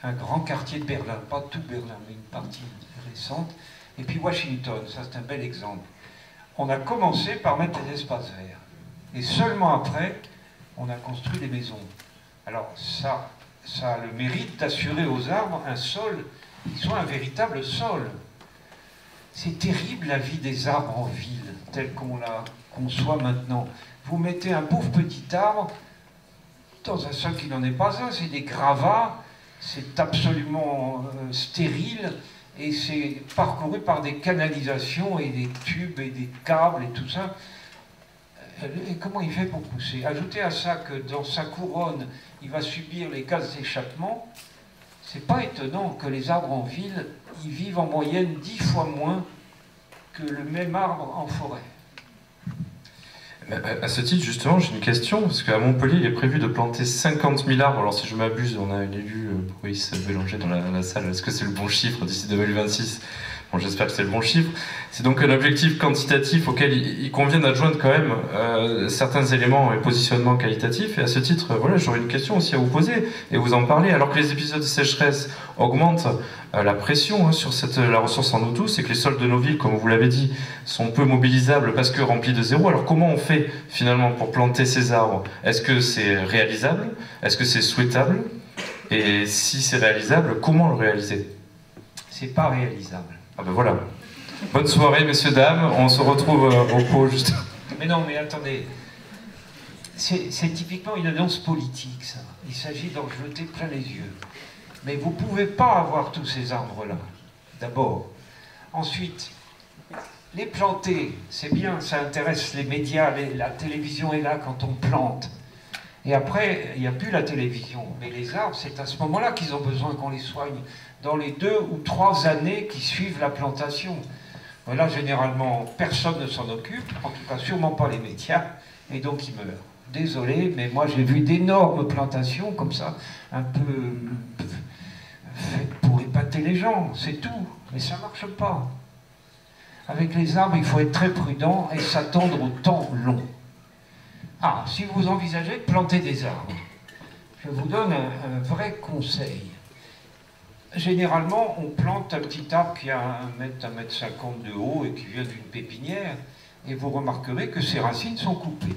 [SPEAKER 3] un grand quartier de Berlin, pas tout Berlin, mais une partie récente. Et puis Washington, ça c'est un bel exemple. On a commencé par mettre des espaces verts. Et seulement après, on a construit des maisons. Alors ça a le mérite d'assurer aux arbres un sol qui soit un véritable sol. C'est terrible la vie des arbres en ville, telle qu'on la conçoit maintenant. Vous mettez un pauvre petit arbre dans un sol qui n'en est pas un, c'est des gravats, c'est absolument stérile, et c'est parcouru par des canalisations et des tubes et des câbles et tout ça. Et comment il fait pour pousser? Ajoutez à ça que dans sa couronne, il va subir les gaz d'échappement. C'est pas étonnant que les arbres en ville, ils vivent en moyenne 10 fois moins que le même arbre en forêt.
[SPEAKER 1] À ce titre, justement, j'ai une question, parce qu'à Montpellier, il est prévu de planter 50 000 arbres. Alors, si je m'abuse, on a une élue, Brice Bélanger, dans la salle. Est-ce que c'est le bon chiffre d'ici 2026? Bon, j'espère que c'est le bon chiffre. C'est donc un objectif quantitatif auquel il convient d'adjoindre quand même certains éléments et positionnements qualitatifs. Et à ce titre, voilà, j'aurais une question aussi à vous poser, et vous en parlez. Alors que les épisodes de sécheresse augmentent la pression sur la ressource en eau douce, et que les sols de nos villes, comme vous l'avez dit, sont peu mobilisables parce que remplis de zéro. Alors comment on fait finalement pour planter ces arbres? Est-ce que c'est réalisable? Est-ce que c'est souhaitable? Et si c'est réalisable, comment le réaliser?
[SPEAKER 3] C'est pas réalisable.
[SPEAKER 1] Ah ben voilà. Bonne soirée, messieurs, dames. On se retrouve au pot juste.
[SPEAKER 3] Mais non, mais attendez. C'est typiquement une annonce politique, ça. Il s'agit d'en jeter plein les yeux. Mais vous ne pouvez pas avoir tous ces arbres-là, d'abord. Ensuite, les planter, c'est bien, ça intéresse les médias, la télévision est là quand on plante. Et après, il n'y a plus la télévision. Mais les arbres, c'est à ce moment-là qu'ils ont besoin qu'on les soigne, dans les 2 ou 3 années qui suivent la plantation. Là, généralement, personne ne s'en occupe, en tout cas sûrement pas les médias, et donc ils meurent. Désolé, mais moi j'ai vu d'énormes plantations comme ça, un peu faites pour épater les gens, c'est tout. Mais ça ne marche pas. Avec les arbres, il faut être très prudent et s'attendre au temps long. Ah, si vous envisagez de planter des arbres, je vous donne un vrai conseil. Généralement, on plante un petit arbre qui a 1 mètre 50 de haut et qui vient d'une pépinière, et vous remarquerez que ses racines sont coupées.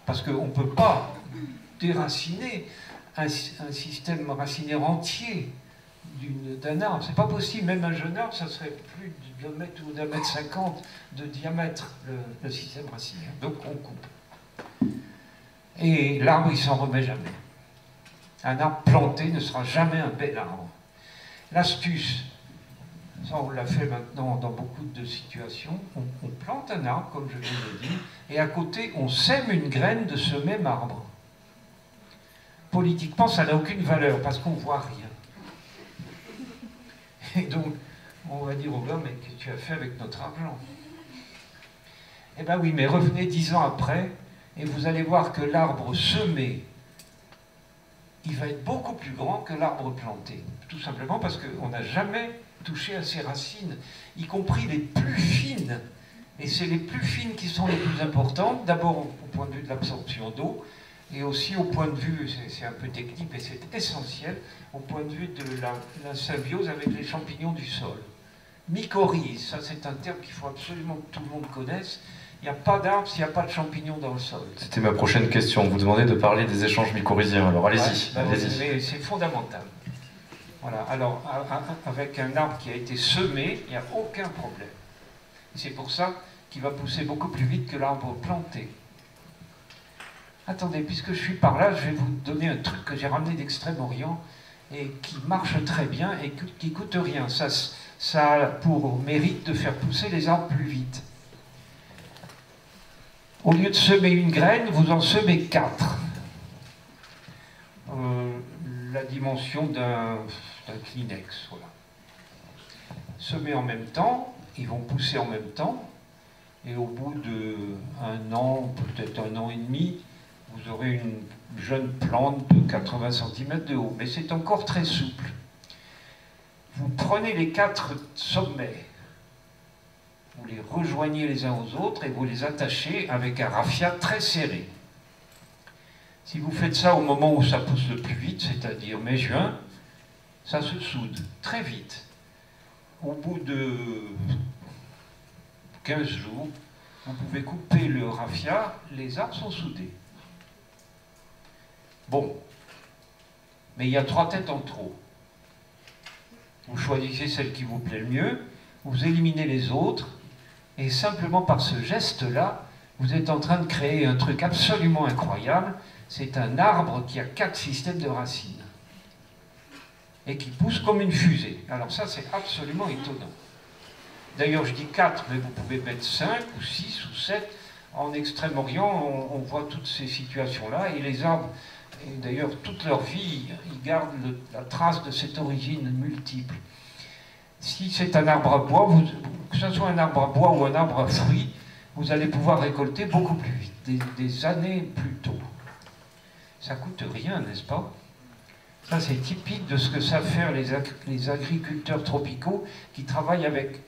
[SPEAKER 3] Parce qu'on ne peut pas déraciner un système racinaire entier d'un arbre. C'est pas possible, même un jeune arbre, ça serait plus d'1 mètre ou d'1 mètre 50 de diamètre, le système racinaire. Donc on coupe. Et l'arbre, il s'en remet jamais. Un arbre planté ne sera jamais un bel arbre. L'astuce, ça on l'a fait maintenant dans beaucoup de situations, on plante un arbre, comme je viens de le dire, et à côté on sème une graine de ce même arbre. Politiquement, ça n'a aucune valeur, parce qu'on ne voit rien. Et donc, on va dire au gars, mais qu'est-ce que tu as fait avec notre argent? Eh bien oui, mais revenez 10 ans après, et vous allez voir que l'arbre semé, il va être beaucoup plus grand que l'arbre planté. Tout simplement parce qu'on n'a jamais touché à ses racines, y compris les plus fines. Et c'est les plus fines qui sont les plus importantes, d'abord au point de vue de l'absorption d'eau, et aussi au point de vue, c'est un peu technique, mais c'est essentiel, au point de vue de la symbiose avec les champignons du sol. Mycorhize, ça c'est un terme qu'il faut absolument que tout le monde connaisse. Il n'y a pas d'arbre s'il n'y a pas de champignons dans le sol.
[SPEAKER 1] C'était ma prochaine question. Vous demandez de parler des échanges mycorhiziens. Alors allez-y.
[SPEAKER 3] Ouais, allez-y. C'est fondamental. Voilà. Alors, avec un arbre qui a été semé, il n'y a aucun problème. C'est pour ça qu'il va pousser beaucoup plus vite que l'arbre planté. Attendez, puisque je suis par là, je vais vous donner un truc que j'ai ramené d'Extrême-Orient et qui marche très bien et qui ne coûte rien. Ça a pour mérite de faire pousser les arbres plus vite. Au lieu de semer une graine, vous en semez 4. La dimension d'un Kleenex, voilà. Semer en même temps, ils vont pousser en même temps, et au bout d'un an, peut-être un an et demi, vous aurez une jeune plante de 80 cm de haut, mais c'est encore très souple. Vous prenez les 4 sommets, vous les rejoignez les uns aux autres et vous les attachez avec un raffia très serré. Si vous faites ça au moment où ça pousse le plus vite, c'est-à-dire mai-juin, ça se soude très vite. Au bout de 15 jours, vous pouvez couper le raffia, les arbres sont soudés. Bon, mais il y a 3 têtes en trop. Vous choisissez celle qui vous plaît le mieux, vous éliminez les autres, et simplement par ce geste-là, vous êtes en train de créer un truc absolument incroyable. C'est un arbre qui a 4 systèmes de racines et qui pousse comme une fusée. Alors ça, c'est absolument étonnant. D'ailleurs, je dis 4, mais vous pouvez mettre 5 ou 6 ou 7. En Extrême-Orient, on voit toutes ces situations-là, et les arbres, et d'ailleurs, toute leur vie, ils gardent la trace de cette origine multiple. Si c'est un arbre à bois, que ce soit un arbre à bois ou un arbre à fruits, vous allez pouvoir récolter beaucoup plus vite, des années plus tôt. Ça ne coûte rien, n'est-ce pas? Ça, c'est typique de ce que savent faire les agriculteurs tropicaux qui travaillent avec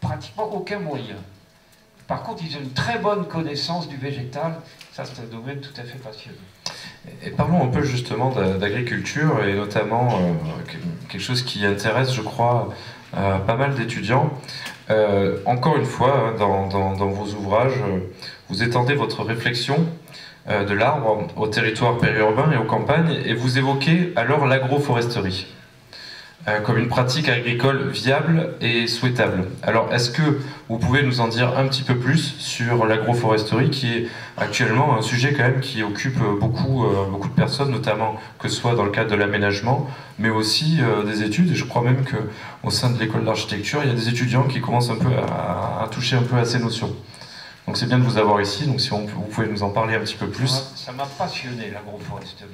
[SPEAKER 3] pratiquement aucun moyen. Par contre, ils ont une très bonne connaissance du végétal. Ça, c'est un domaine tout à fait passionnant.
[SPEAKER 1] Et parlons un peu justement d'agriculture, et notamment quelque chose qui intéresse, je crois, pas mal d'étudiants. Encore une fois, dans vos ouvrages, vous étendez votre réflexion de l'arbre au territoire périurbain et aux campagnes, et vous évoquez alors l'agroforesterie comme une pratique agricole viable et souhaitable. Alors, est-ce que vous pouvez nous en dire un petit peu plus sur l'agroforesterie, qui est actuellement un sujet quand même qui occupe beaucoup de personnes, notamment que ce soit dans le cadre de l'aménagement, mais aussi des études, et je crois même qu'au sein de l'école d'architecture, il y a des étudiants qui commencent un peu à toucher un peu à ces notions. Donc c'est bien de vous avoir ici, donc si vous pouvez nous en parler un petit peu plus.
[SPEAKER 3] Ça m'a passionné, l'agroforesterie.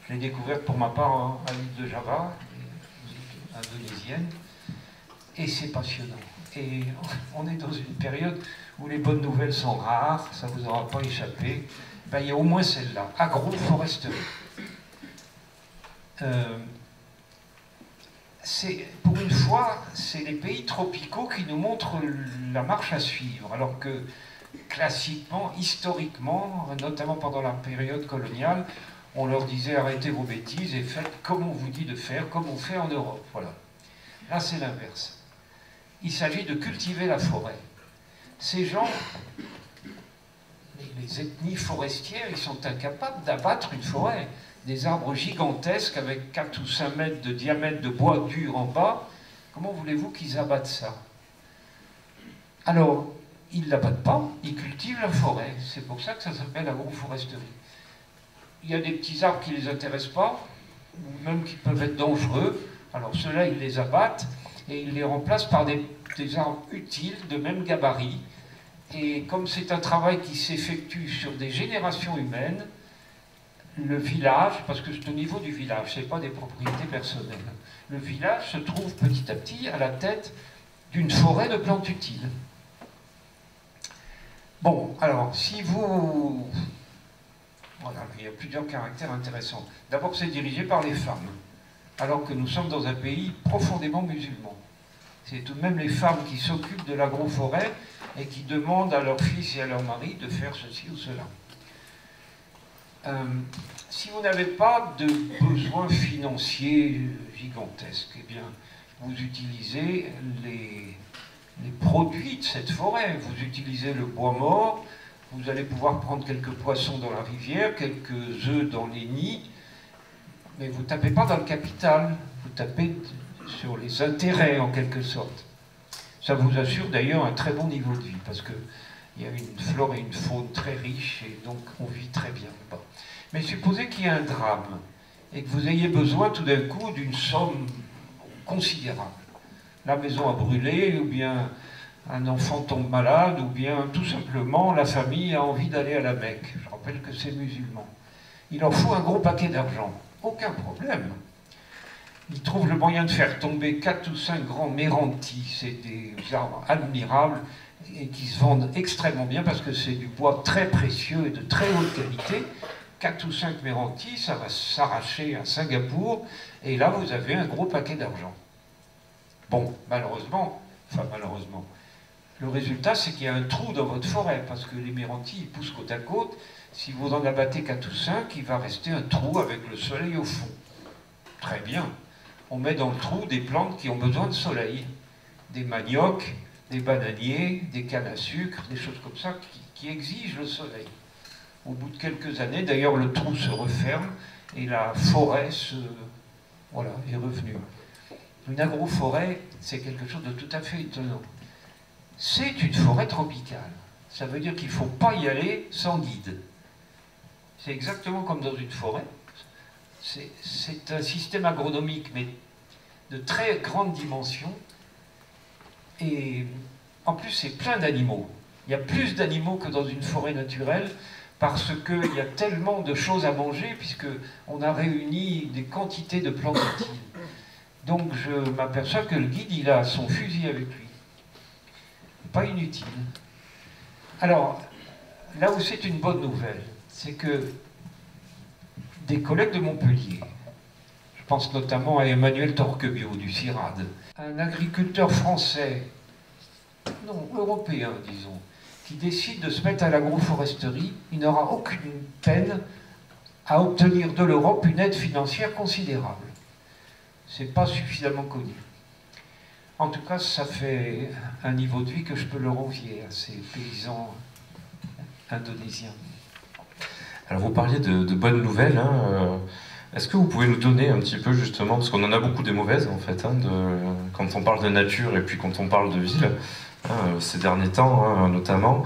[SPEAKER 3] Je l'ai découvert pour ma part à l'île de Java, indonésienne, et c'est passionnant. Et on est dans une période où les bonnes nouvelles sont rares, ça ne vous aura pas échappé. Ben, il y a au moins celle-là, agroforesterie. Pour une fois, c'est les pays tropicaux qui nous montrent la marche à suivre, alors que classiquement, historiquement, notamment pendant la période coloniale, on leur disait arrêtez vos bêtises et faites comme on vous dit de faire, comme on fait en Europe. Voilà. Là, c'est l'inverse. Il s'agit de cultiver la forêt. Ces gens, les ethnies forestières, ils sont incapables d'abattre une forêt. Des arbres gigantesques avec 4 ou 5 mètres de diamètre de bois dur en bas. Comment voulez-vous qu'ils abattent ça? Alors, ils ne l'abattent pas, ils cultivent la forêt. C'est pour ça que ça s'appelle agroforesterie. Il y a des petits arbres qui ne les intéressent pas, ou même qui peuvent être dangereux. Alors ceux-là, ils les abattent et ils les remplacent par des arbres utiles, de même gabarit. Et comme c'est un travail qui s'effectue sur des générations humaines, le village, parce que c'est au niveau du village, ce n'est pas des propriétés personnelles, le village se trouve petit à petit à la tête d'une forêt de plantes utiles. Bon, alors, si vous... Voilà, il y a plusieurs caractères intéressants. D'abord, c'est dirigé par les femmes, alors que nous sommes dans un pays profondément musulman. C'est tout de même les femmes qui s'occupent de l'agroforêt et qui demandent à leurs fils et à leurs maris de faire ceci ou cela. Si vous n'avez pas de besoins financiers gigantesques, eh bien, vous utilisez les produits de cette forêt. Vous utilisez le bois mort, vous allez pouvoir prendre quelques poissons dans la rivière, quelques œufs dans les nids, mais vous ne tapez pas dans le capital, vous tapez sur les intérêts en quelque sorte. Ça vous assure d'ailleurs un très bon niveau de vie, parce qu'il y a une flore et une faune très riches, et donc on vit très bien. Bon. Mais supposez qu'il y ait un drame, et que vous ayez besoin tout d'un coup d'une somme considérable. La maison a brûlé, ou bien un enfant tombe malade, ou bien tout simplement la famille a envie d'aller à la Mecque. Je rappelle que c'est musulman. Il leur faut un gros paquet d'argent. Aucun problème. Ils trouvent le moyen de faire tomber 4 ou 5 grands mérantis. C'est des arbres admirables et qui se vendent extrêmement bien parce que c'est du bois très précieux et de très haute qualité. 4 ou 5 mérantis, ça va s'arracher à Singapour, et là vous avez un gros paquet d'argent. Bon, malheureusement, le résultat c'est qu'il y a un trou dans votre forêt, parce que les mérantis ils poussent côte à côte. Si vous en abattez 4 ou 5, il va rester un trou avec le soleil au fond. Très bien. On met dans le trou des plantes qui ont besoin de soleil. Des maniocs, des bananiers, des cannes à sucre, des choses comme ça qui exigent le soleil. Au bout de quelques années, d'ailleurs, le trou se referme et la forêt est revenue. Une agroforêt, c'est quelque chose de tout à fait étonnant. C'est une forêt tropicale. Ça veut dire qu'il ne faut pas y aller sans guide. C'est exactement comme dans une forêt. C'est un système agronomique, mais de très grande dimension. Et en plus, c'est plein d'animaux. Il y a plus d'animaux que dans une forêt naturelle, parce qu'il y a tellement de choses à manger, puisqu'on a réuni des quantités de plantes utiles. Donc je m'aperçois que le guide, il a son fusil avec lui. Pas inutile. Alors, là où c'est une bonne nouvelle, c'est que des collègues de Montpellier, je pense notamment à Emmanuel Torquebio du CIRAD, un agriculteur français, non, européen disons, qui décide de se mettre à l'agroforesterie, il n'aura aucune peine à obtenir de l'Europe une aide financière considérable. C'est pas suffisamment connu. En tout cas, ça fait un niveau de vie que je peux leur envier à ces paysans indonésiens.
[SPEAKER 1] Alors vous parliez de bonnes nouvelles. Est-ce que vous pouvez nous donner un petit peu justement, parce qu'on en a beaucoup des mauvaises en fait, quand on parle de nature et puis quand on parle de ville, ces derniers temps notamment.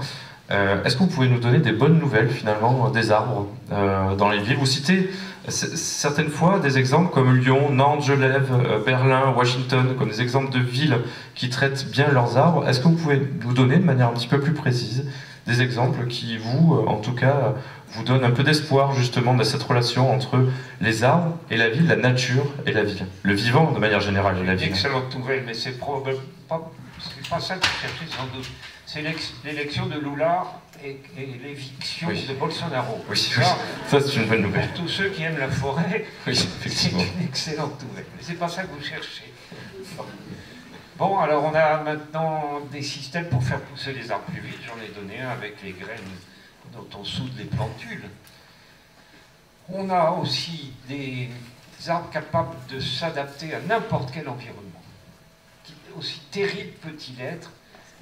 [SPEAKER 1] Est-ce que vous pouvez nous donner des bonnes nouvelles finalement des arbres dans les villes? Vous citez certaines fois des exemples comme Lyon, Nantes, Genève, Berlin, Washington, comme des exemples de villes qui traitent bien leurs arbres. Est-ce que vous pouvez nous donner de manière un petit peu plus précise des exemples qui, vous, en tout cas, vous donnent un peu d'espoir justement de cette relation entre les arbres et la ville, la nature et la ville, le vivant de manière générale et la ville?
[SPEAKER 3] Excellente nouvelle, mais c'est probablement pas ça que vous cherchez sans doute. C'est l'élection de Lula et l'éviction de Bolsonaro.
[SPEAKER 1] Oui, ça c'est une bonne nouvelle.
[SPEAKER 3] Pour tous ceux qui aiment la forêt,
[SPEAKER 1] c'est
[SPEAKER 3] une excellente nouvelle. Mais c'est pas ça que vous cherchez. Bon, alors on a maintenant des systèmes pour faire pousser les arbres plus vite. J'en ai donné un avec les graines dont on soude les plantules. On a aussi des arbres capables de s'adapter à n'importe quel environnement. Aussi terrible peut-il être,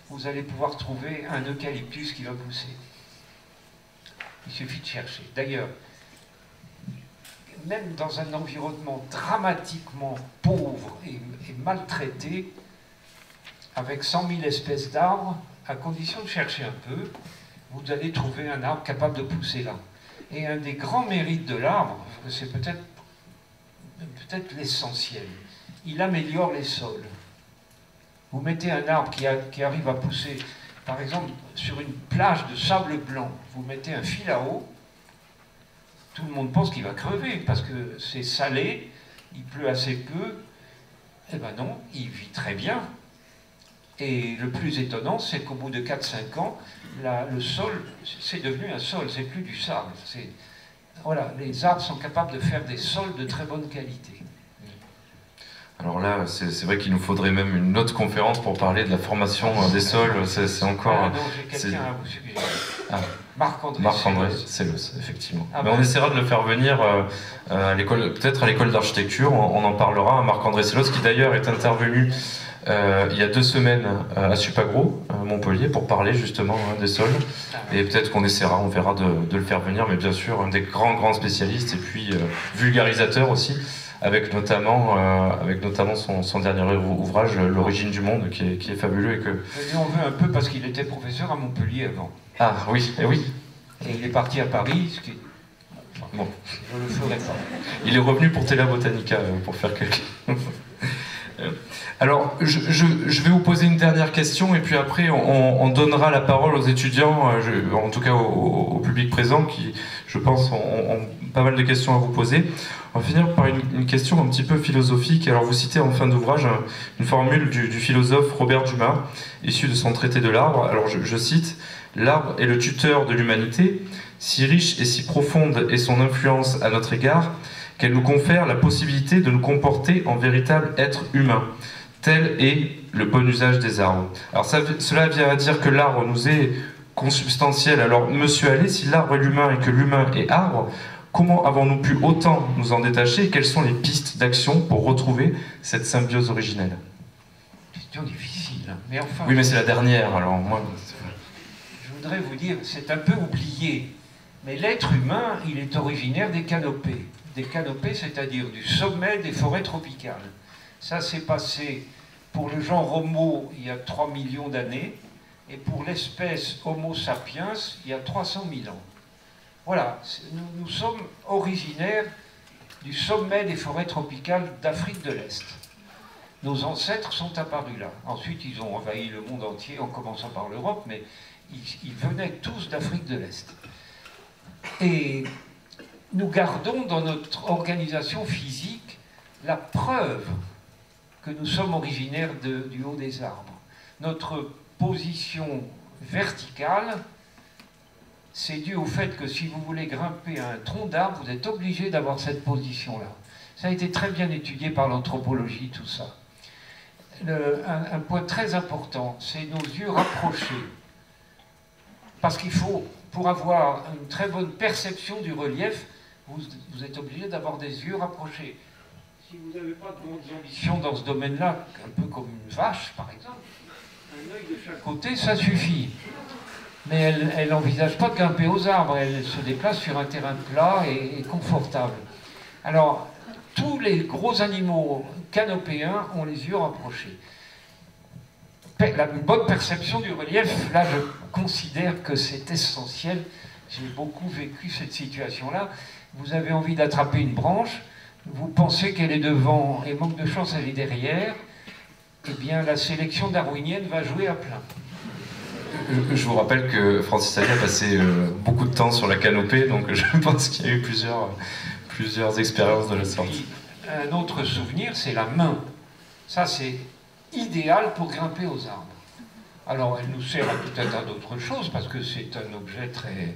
[SPEAKER 3] vous allez pouvoir trouver un eucalyptus qui va pousser. Il suffit de chercher. D'ailleurs, même dans un environnement dramatiquement pauvre et maltraité, avec 100 000 espèces d'arbres, à condition de chercher un peu, vous allez trouver un arbre capable de pousser là. Et un des grands mérites de l'arbre, c'est peut-être l'essentiel, il améliore les sols. Vous mettez un arbre qui arrive à pousser, par exemple, sur une plage de sable blanc, vous mettez un fil à eau, tout le monde pense qu'il va crever, parce que c'est salé, il pleut assez peu. Eh ben non, il vit très bien. Et le plus étonnant, c'est qu'au bout de 4-5 ans, le sol, c'est devenu un sol, c'est plus du sable. Voilà, les arbres sont capables de faire des sols de très bonne qualité.
[SPEAKER 1] Alors là, c'est vrai qu'il nous faudrait même une autre conférence pour parler de la formation des sols. C'est encore.
[SPEAKER 3] Ah non, j'ai quelqu'un à vous suggérer.
[SPEAKER 1] Marc-André Sellos, effectivement.
[SPEAKER 3] Ah
[SPEAKER 1] mais
[SPEAKER 3] bon.
[SPEAKER 1] on essaiera de le faire venir à l'école, peut-être à l'école d'architecture. On en parlera. Marc-André Sellos, qui d'ailleurs est intervenu il y a 2 semaines à Supagro, à Montpellier, pour parler justement des sols. Et peut-être qu'on essaiera, on verra de le faire venir. Mais bien sûr, un des grands spécialistes et puis vulgarisateur aussi. Avec notamment son dernier ouvrage, L'origine du monde, qui est fabuleux. Et que...
[SPEAKER 3] lui on veut un peu parce qu'il était professeur à Montpellier avant.
[SPEAKER 1] Ah oui, et oui.
[SPEAKER 3] Et il est parti à Paris, ce qui...
[SPEAKER 1] Bon.
[SPEAKER 3] Je ne le ferai pas.
[SPEAKER 1] Il est revenu pour Tela Botanica, pour faire quelque... Alors, je vais vous poser une dernière question et puis après on donnera la parole aux étudiants, en tout cas au public présent qui, je pense, ont pas mal de questions à vous poser. On va finir par une question un petit peu philosophique. Alors vous citez en fin d'ouvrage une formule du philosophe Robert Dumas, issue de son traité de l'arbre. Alors je cite: « L'arbre est le tuteur de l'humanité, si riche et si profonde est son influence à notre égard, qu'elle nous confère la possibilité de nous comporter en véritable être humain. Tel est le bon usage des arbres. » Alors cela vient à dire que l'arbre nous est consubstantiel. Alors monsieur Allais, si l'arbre est l'humain et que l'humain est arbre, comment avons-nous pu autant nous en détacher et quelles sont les pistes d'action pour retrouver cette symbiose originelle?
[SPEAKER 3] Question difficile, hein. Mais enfin...
[SPEAKER 1] Oui, mais c'est la dernière, alors moi...
[SPEAKER 3] Je voudrais vous dire, c'est un peu oublié, mais l'être humain, il est originaire des canopées. Des canopées, c'est-à-dire du sommet des forêts tropicales. Ça s'est passé pour le genre Homo il y a 3 millions d'années, et pour l'espèce Homo sapiens il y a 300 000 ans. Voilà, nous sommes originaires du sommet des forêts tropicales d'Afrique de l'Est. Nos ancêtres sont apparus là. Ensuite, ils ont envahi le monde entier, en commençant par l'Europe, mais ils venaient tous d'Afrique de l'Est. Et nous gardons dans notre organisation physique la preuve que nous sommes originaires du haut des arbres. Notre position verticale, c'est dû au fait que si vous voulez grimper à un tronc d'arbre, vous êtes obligé d'avoir cette position-là. Ça a été très bien étudié par l'anthropologie, tout ça. Un point très important, c'est nos yeux rapprochés. Parce qu'il faut, pour avoir une très bonne perception du relief, vous êtes obligé d'avoir des yeux rapprochés. Si vous n'avez pas de grandes ambitions dans ce domaine-là, un peu comme une vache par exemple, un œil de chaque côté, ça suffit. Mais elle n'envisage pas de grimper aux arbres, elle se déplace sur un terrain plat et confortable. Alors, tous les gros animaux canopéens ont les yeux rapprochés. Une bonne perception du relief, là je considère que c'est essentiel. J'ai beaucoup vécu cette situation-là. Vous avez envie d'attraper une branche, vous pensez qu'elle est devant et manque de chance elle est derrière, eh bien la sélection darwinienne va jouer à plein.
[SPEAKER 1] Je vous rappelle que Francis Allais a passé beaucoup de temps sur la canopée, donc je pense qu'il y a eu plusieurs expériences de la sorte.
[SPEAKER 3] Un autre souvenir, c'est la main. Ça, c'est idéal pour grimper aux arbres. Alors, elle nous sert à tout un tas d'autres choses, parce que c'est un objet très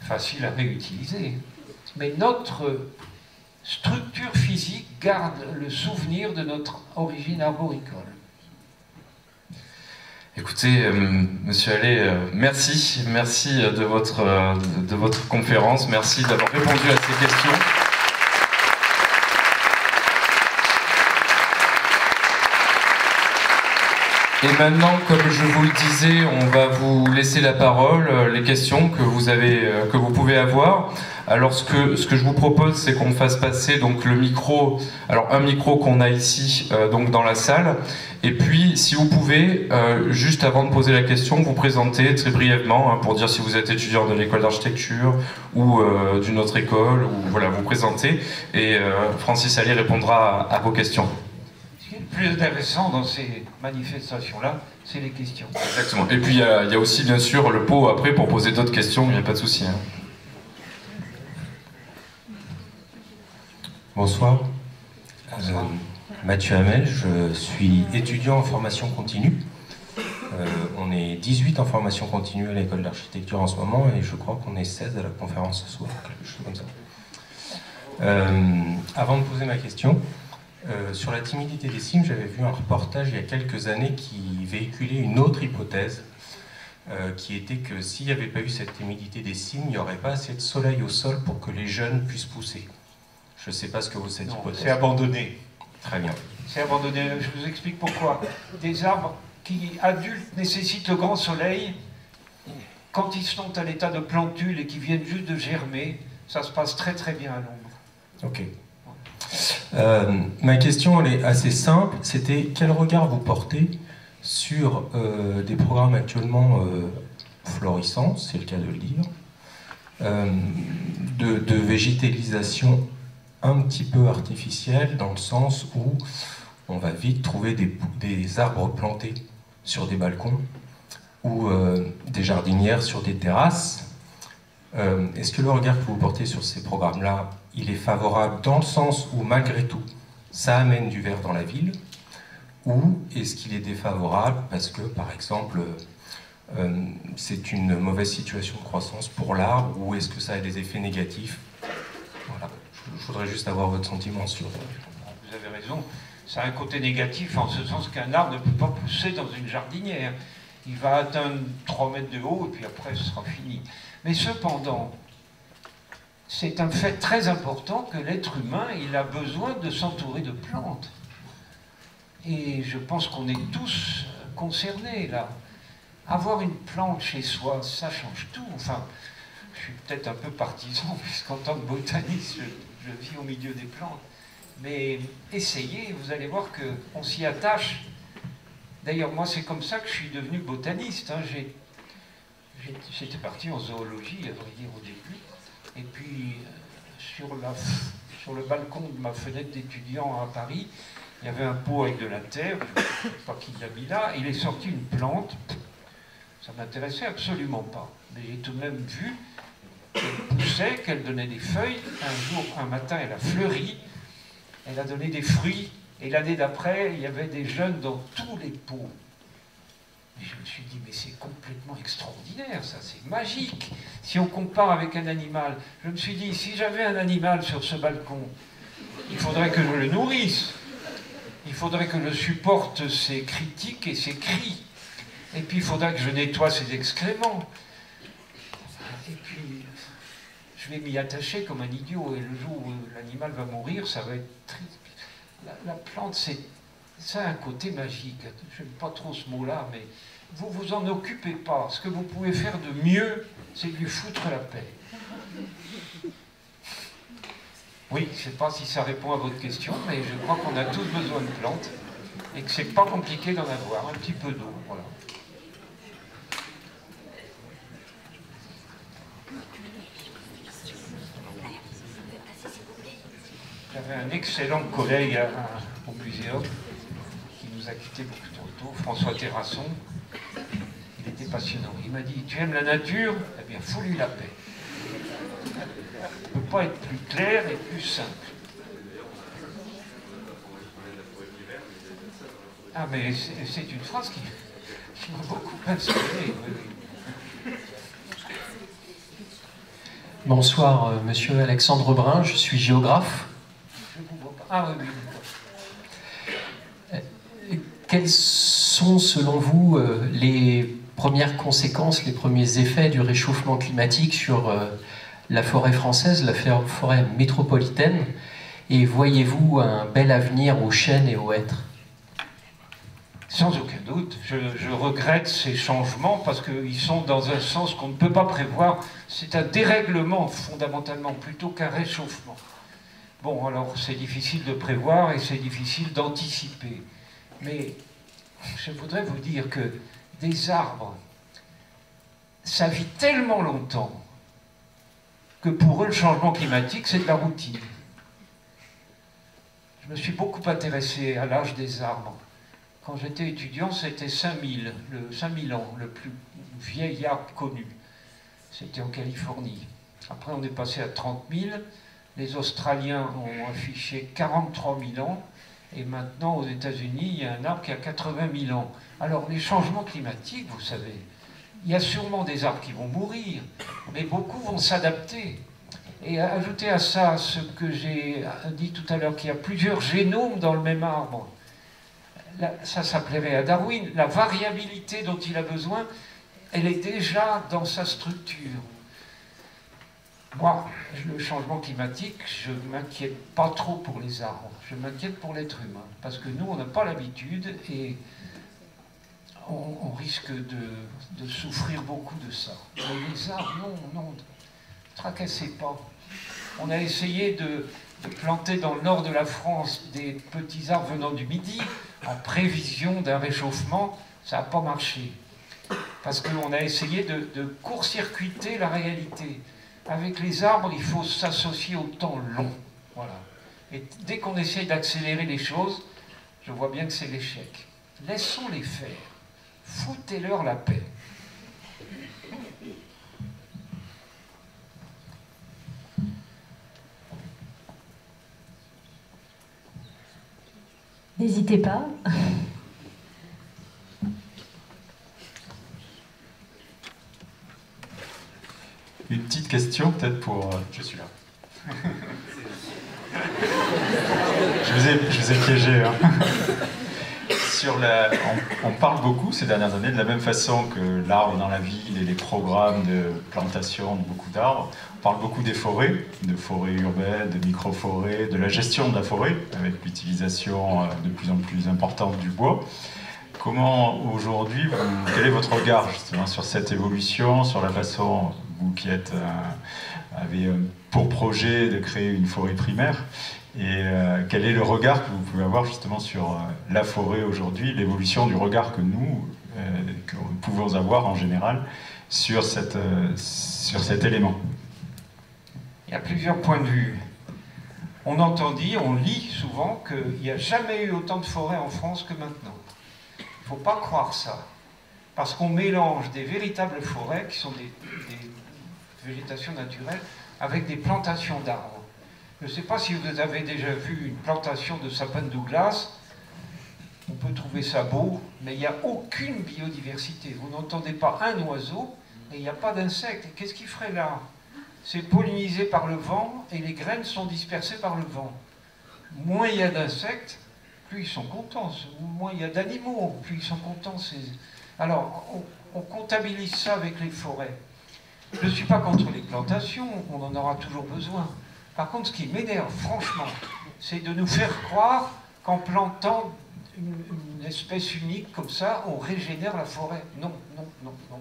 [SPEAKER 3] facile à réutiliser. Mais notre structure physique garde le souvenir de notre origine arboricole.
[SPEAKER 1] Écoutez, Monsieur Allais, merci de votre conférence, merci d'avoir répondu à ces questions. Et maintenant, comme je vous le disais, on va vous laisser la parole, les questions que vous pouvez avoir. Alors ce que je vous propose, c'est qu'on fasse passer donc le micro, alors un micro qu'on a ici donc dans la salle, et puis si vous pouvez, juste avant de poser la question, vous présenter très brièvement, pour dire si vous êtes étudiant de l'école d'architecture ou d'une autre école, ou voilà, vous présenter, et Francis Allais répondra à vos questions.
[SPEAKER 3] Ce qui est le plus intéressant dans ces manifestations-là, c'est les questions.
[SPEAKER 1] Exactement. Et puis il y a aussi bien sûr le pot après pour poser d'autres questions, il n'y a pas de souci. Hein.
[SPEAKER 4] Bonsoir. Mathieu Hamel, je suis étudiant en formation continue. On est 18 en formation continue à l'école d'architecture en ce moment et je crois qu'on est 16 à la conférence ce soir, quelque chose comme ça. Avant de poser ma question, sur la timidité des cimes, j'avais vu un reportage il y a quelques années qui véhiculait une autre hypothèse, qui était que s'il n'y avait pas eu cette timidité des cimes, il n'y aurait pas assez de soleil au sol pour que les jeunes puissent pousser. Je ne sais pas ce que vous cette hypothèse.
[SPEAKER 3] C'est abandonné.
[SPEAKER 4] Très bien.
[SPEAKER 3] C'est abandonné. Je vous explique pourquoi. Des arbres qui, adultes, nécessitent le grand soleil, quand ils sont à l'état de plantule et qui viennent juste de germer, ça se passe très très bien à l'ombre.
[SPEAKER 4] Ok. Ma question, elle est assez simple. C'était quel regard vous portez sur des programmes actuellement florissants, c'est le cas de le dire, de végétalisation un petit peu artificielle, dans le sens où on va vite trouver des arbres plantés sur des balcons ou des jardinières sur des terrasses. Est-ce que le regard que vous portez sur ces programmes-là, il est favorable dans le sens où, malgré tout, ça amène du vert dans la ville, ou est-ce qu'il est défavorable parce que, par exemple, c'est une mauvaise situation de croissance pour l'arbre, ou est-ce que ça a des effets négatifs? Voilà. Je voudrais juste avoir votre sentiment sur...
[SPEAKER 3] Vous avez raison, ça a un côté négatif en ce sens qu'un arbre ne peut pas pousser dans une jardinière. Il va atteindre 3 mètres de haut et puis après ce sera fini. Mais cependant, c'est un fait très important que l'être humain, il a besoin de s'entourer de plantes. Et je pense qu'on est tous concernés là. Avoir une plante chez soi, ça change tout. Enfin, je suis peut-être un peu partisan, puisqu'en tant que botaniste, je vis au milieu des plantes. Mais essayez, vous allez voir qu'on s'y attache. D'ailleurs, moi, c'est comme ça que je suis devenu botaniste. Hein. J'étais parti en zoologie, à vrai dire, au début. Et puis, sur le balcon de ma fenêtre d'étudiant à Paris, il y avait un pot avec de la terre, je ne sais pas qui l'a mis là, il est sorti une plante. Ça ne m'intéressait absolument pas. Mais j'ai tout de même vu qu'elle poussait, qu'elle donnait des feuilles. Un matin, elle a fleuri, elle a donné des fruits. Et l'année d'après, il y avait des jeunes dans tous les pots. Et je me suis dit, mais c'est complètement extraordinaire, ça, c'est magique. Si on compare avec un animal, je me suis dit, si j'avais un animal sur ce balcon, il faudrait que je le nourrisse. Il faudrait que je supporte ses critiques et ses cris. Et puis il faudrait que je nettoie ses excréments. Et puis, je vais m'y attacher comme un idiot. Et le jour où l'animal va mourir, ça va être triste. La plante, ça a un côté magique. Je n'aime pas trop ce mot-là, mais vous vous en occupez pas. Ce que vous pouvez faire de mieux, c'est de lui foutre la paix. Oui, je ne sais pas si ça répond à votre question, mais je crois qu'on a tous besoin de plantes et que c'est pas compliqué d'en avoir. Un petit peu d'eau, voilà. J'avais un excellent collègue au muséum qui nous a quittés beaucoup trop tôt, François Terrasson. Il était passionnant. Il m'a dit, tu aimes la nature? Eh bien, fous-lui la paix. Ça ne peut pas être plus clair et plus simple. Ah, mais c'est une phrase qui m'a beaucoup inspiré. Oui.
[SPEAKER 5] Bonsoir, monsieur Alexandre Brun, je suis géographe.
[SPEAKER 3] Je vous vois pas. Ah oui, oui.
[SPEAKER 5] Quelles sont, selon vous, les premières conséquences, les premiers effets du réchauffement climatique sur la forêt française, la forêt métropolitaine? Et voyez-vous un bel avenir aux chênes et aux hêtres?
[SPEAKER 3] Sans aucun doute. Je regrette ces changements parce qu'ils sont dans un sens qu'on ne peut pas prévoir. C'est un dérèglement fondamentalement plutôt qu'un réchauffement. Bon, alors c'est difficile de prévoir et c'est difficile d'anticiper. Mais je voudrais vous dire que des arbres, ça vit tellement longtemps que pour eux, le changement climatique, c'est de la routine. Je me suis beaucoup intéressé à l'âge des arbres. Quand j'étais étudiant, c'était 5000 ans, le plus vieil arbre connu. C'était en Californie. Après, on est passé à 30 000. Les Australiens ont affiché 43 000 ans. Et maintenant, aux États-Unis, il y a un arbre qui a 80 000 ans. Alors, les changements climatiques, vous savez, il y a sûrement des arbres qui vont mourir, mais beaucoup vont s'adapter. Et ajouter à ça ce que j'ai dit tout à l'heure, qu'il y a plusieurs génomes dans le même arbre. Ça s'appellerait à Darwin. La variabilité dont il a besoin, elle est déjà dans sa structure. Moi, le changement climatique, je ne m'inquiète pas trop pour les arbres. Je m'inquiète pour l'être humain. Parce que nous, on n'a pas l'habitude et on risque de souffrir beaucoup de ça. Mais les arbres, non, ne tracassez pas. On a essayé de planter dans le nord de la France des petits arbres venant du Midi en prévision d'un réchauffement. Ça n'a pas marché. Parce qu'on a essayé de court-circuiter la réalité. Avec les arbres, il faut s'associer au temps long. Voilà. Et dès qu'on essaye d'accélérer les choses, Je vois bien que c'est l'échec. Laissons-les faire. Foutez-leur la paix.
[SPEAKER 6] N'hésitez pas.
[SPEAKER 2] Une petite question peut-être pour... je suis là. Je vous ai piégé. Hein. On parle beaucoup ces dernières années, de la même façon que l'arbre dans la ville et les programmes de plantation de beaucoup d'arbres. On parle beaucoup des forêts, de forêts urbaines, de micro-forêts, de la gestion de la forêt, avec l'utilisation de plus en plus importante du bois. Comment aujourd'hui, quel est votre regard justement sur cette évolution, sur la façon, vous qui avez pour projet de créer une forêt primaire, et quel est le regard que vous pouvez avoir justement sur la forêt aujourd'hui, l'évolution du regard que nous pouvons avoir en général sur cet élément?
[SPEAKER 3] Il y a plusieurs points de vue. On entend dire, on lit souvent qu'il n'y a jamais eu autant de forêts en France que maintenant. Il ne faut pas croire ça, parce qu'on mélange des véritables forêts, qui sont des végétations naturelles, avec des plantations d'arbres. Je ne sais pas si vous avez déjà vu une plantation de sapin de Douglas. On peut trouver ça beau, mais il n'y a aucune biodiversité. Vous n'entendez pas un oiseau et il n'y a pas d'insectes. Et qu'est-ce qu'il ferait là? C'est pollinisé par le vent et les graines sont dispersées par le vent. Moins il y a d'insectes, plus ils sont contents. Moins il y a d'animaux, plus ils sont contents. Alors, on comptabilise ça avec les forêts. Je ne suis pas contre les plantations, on en aura toujours besoin. Par contre, ce qui m'énerve, franchement, c'est de nous faire croire qu'en plantant une espèce unique comme ça, on régénère la forêt. Non, non, non, non.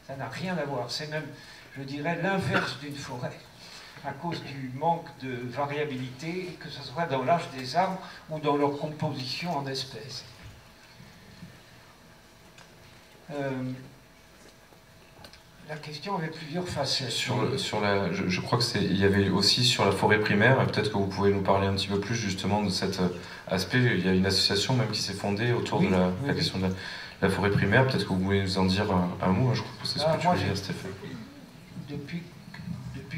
[SPEAKER 3] Ça n'a rien à voir. C'est même, je dirais, l'inverse d'une forêt, à cause du manque de variabilité, que ce soit dans l'âge des arbres ou dans leur composition en espèces. La question avait plusieurs facettes.
[SPEAKER 1] Je crois qu'il y avait aussi sur la forêt primaire, peut-être que vous pouvez nous parler un petit peu plus justement de cet aspect. Il y a une association même qui s'est fondée autour de la question de la forêt primaire. Peut-être que vous pouvez nous en dire un mot. Je crois que c'est ce que tu veux dire, Stéphane.
[SPEAKER 3] Depuis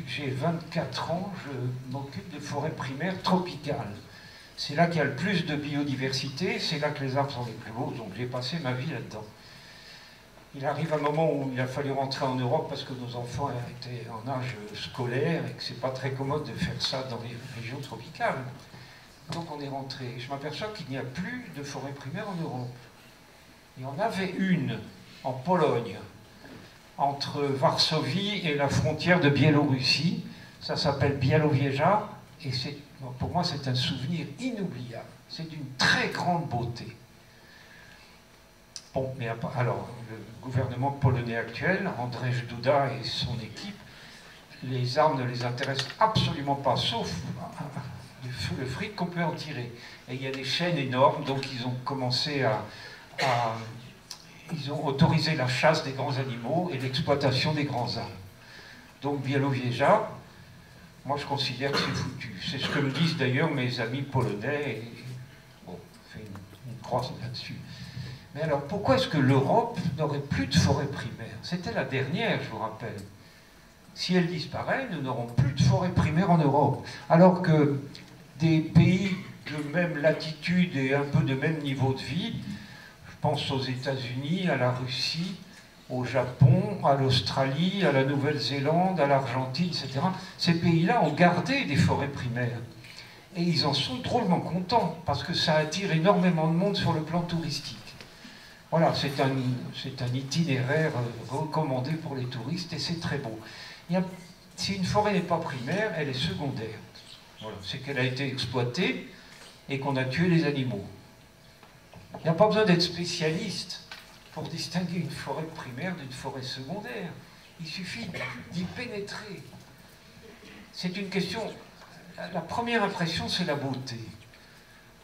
[SPEAKER 3] que j'ai 24 ans, je m'occupe de forêts primaires tropicales. C'est là qu'il y a le plus de biodiversité, c'est là que les arbres sont les plus beaux, donc j'ai passé ma vie là-dedans. Il arrive un moment où il a fallu rentrer en Europe parce que nos enfants étaient en âge scolaire et que c'est pas très commode de faire ça dans les régions tropicales. Donc on est rentré. Je m'aperçois qu'il n'y a plus de forêt primaire en Europe. Il y en avait une en Pologne, entre Varsovie et la frontière de Biélorussie. Ça s'appelle Białowieża et pour moi c'est un souvenir inoubliable. C'est d'une très grande beauté. Bon, mais alors, le gouvernement polonais actuel, Andrzej Duda et son équipe, les arbres ne les intéressent absolument pas, sauf le fric qu'on peut en tirer. Et il y a des chaînes énormes, donc ils ont commencé ils ont autorisé la chasse des grands animaux et l'exploitation des grands arbres. Donc Białowieża, moi je considère que c'est foutu. C'est ce que me disent d'ailleurs mes amis polonais, et bon, on fait une croix là-dessus. Mais alors, pourquoi est-ce que l'Europe n'aurait plus de forêt primaire? C'était la dernière, je vous rappelle. Si elle disparaît, nous n'aurons plus de forêt primaire en Europe. Alors que des pays de même latitude et un peu de même niveau de vie, je pense aux États-Unis, à la Russie, au Japon, à l'Australie, à la Nouvelle-Zélande, à l'Argentine, etc. Ces pays-là ont gardé des forêts primaires. Et ils en sont drôlement contents, parce que ça attire énormément de monde sur le plan touristique. Voilà, c'est un itinéraire recommandé pour les touristes et c'est très beau. Si une forêt n'est pas primaire, elle est secondaire. Voilà, c'est qu'elle a été exploitée et qu'on a tué les animaux. Il n'y a pas besoin d'être spécialiste pour distinguer une forêt primaire d'une forêt secondaire. Il suffit d'y pénétrer. C'est une question... La première impression, c'est la beauté.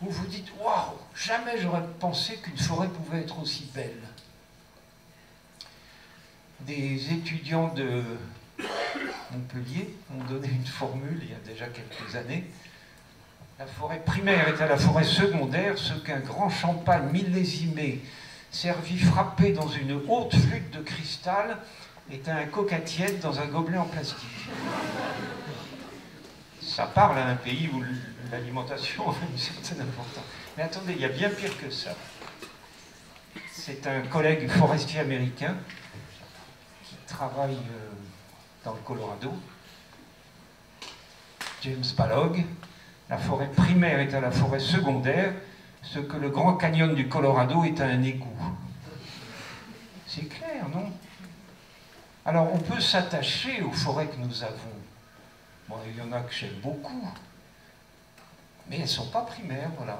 [SPEAKER 3] Vous vous dites, waouh, jamais j'aurais pensé qu'une forêt pouvait être aussi belle. Des étudiants de Montpellier m'ont donné une formule il y a déjà quelques années. La forêt primaire est à la forêt secondaire ce qu'un grand champagne millésimé, servi frappé dans une haute flûte de cristal, est à un coca tiède dans un gobelet en plastique. Ça parle à un pays où l'alimentation a une certaine importance. Mais attendez, il y a bien pire que ça. C'est un collègue forestier américain qui travaille dans le Colorado, James Balog. La forêt primaire est à la forêt secondaire ce que le Grand Canyon du Colorado est à un égout. C'est clair, non? Alors, on peut s'attacher aux forêts que nous avons. Bon, il y en a que j'aime beaucoup, mais elles ne sont pas primaires, voilà.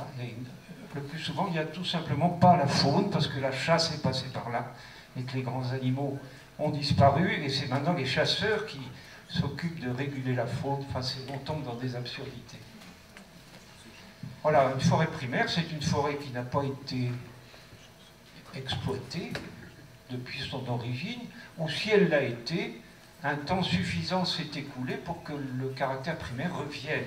[SPEAKER 3] Le plus souvent, il n'y a tout simplement pas la faune, parce que la chasse est passée par là, et que les grands animaux ont disparu, et c'est maintenant les chasseurs qui s'occupent de réguler la faune. Enfin, on tombe dans des absurdités. Voilà, une forêt primaire, c'est une forêt qui n'a pas été exploitée depuis son origine, ou si elle l'a été, un temps suffisant s'est écoulé pour que le caractère primaire revienne.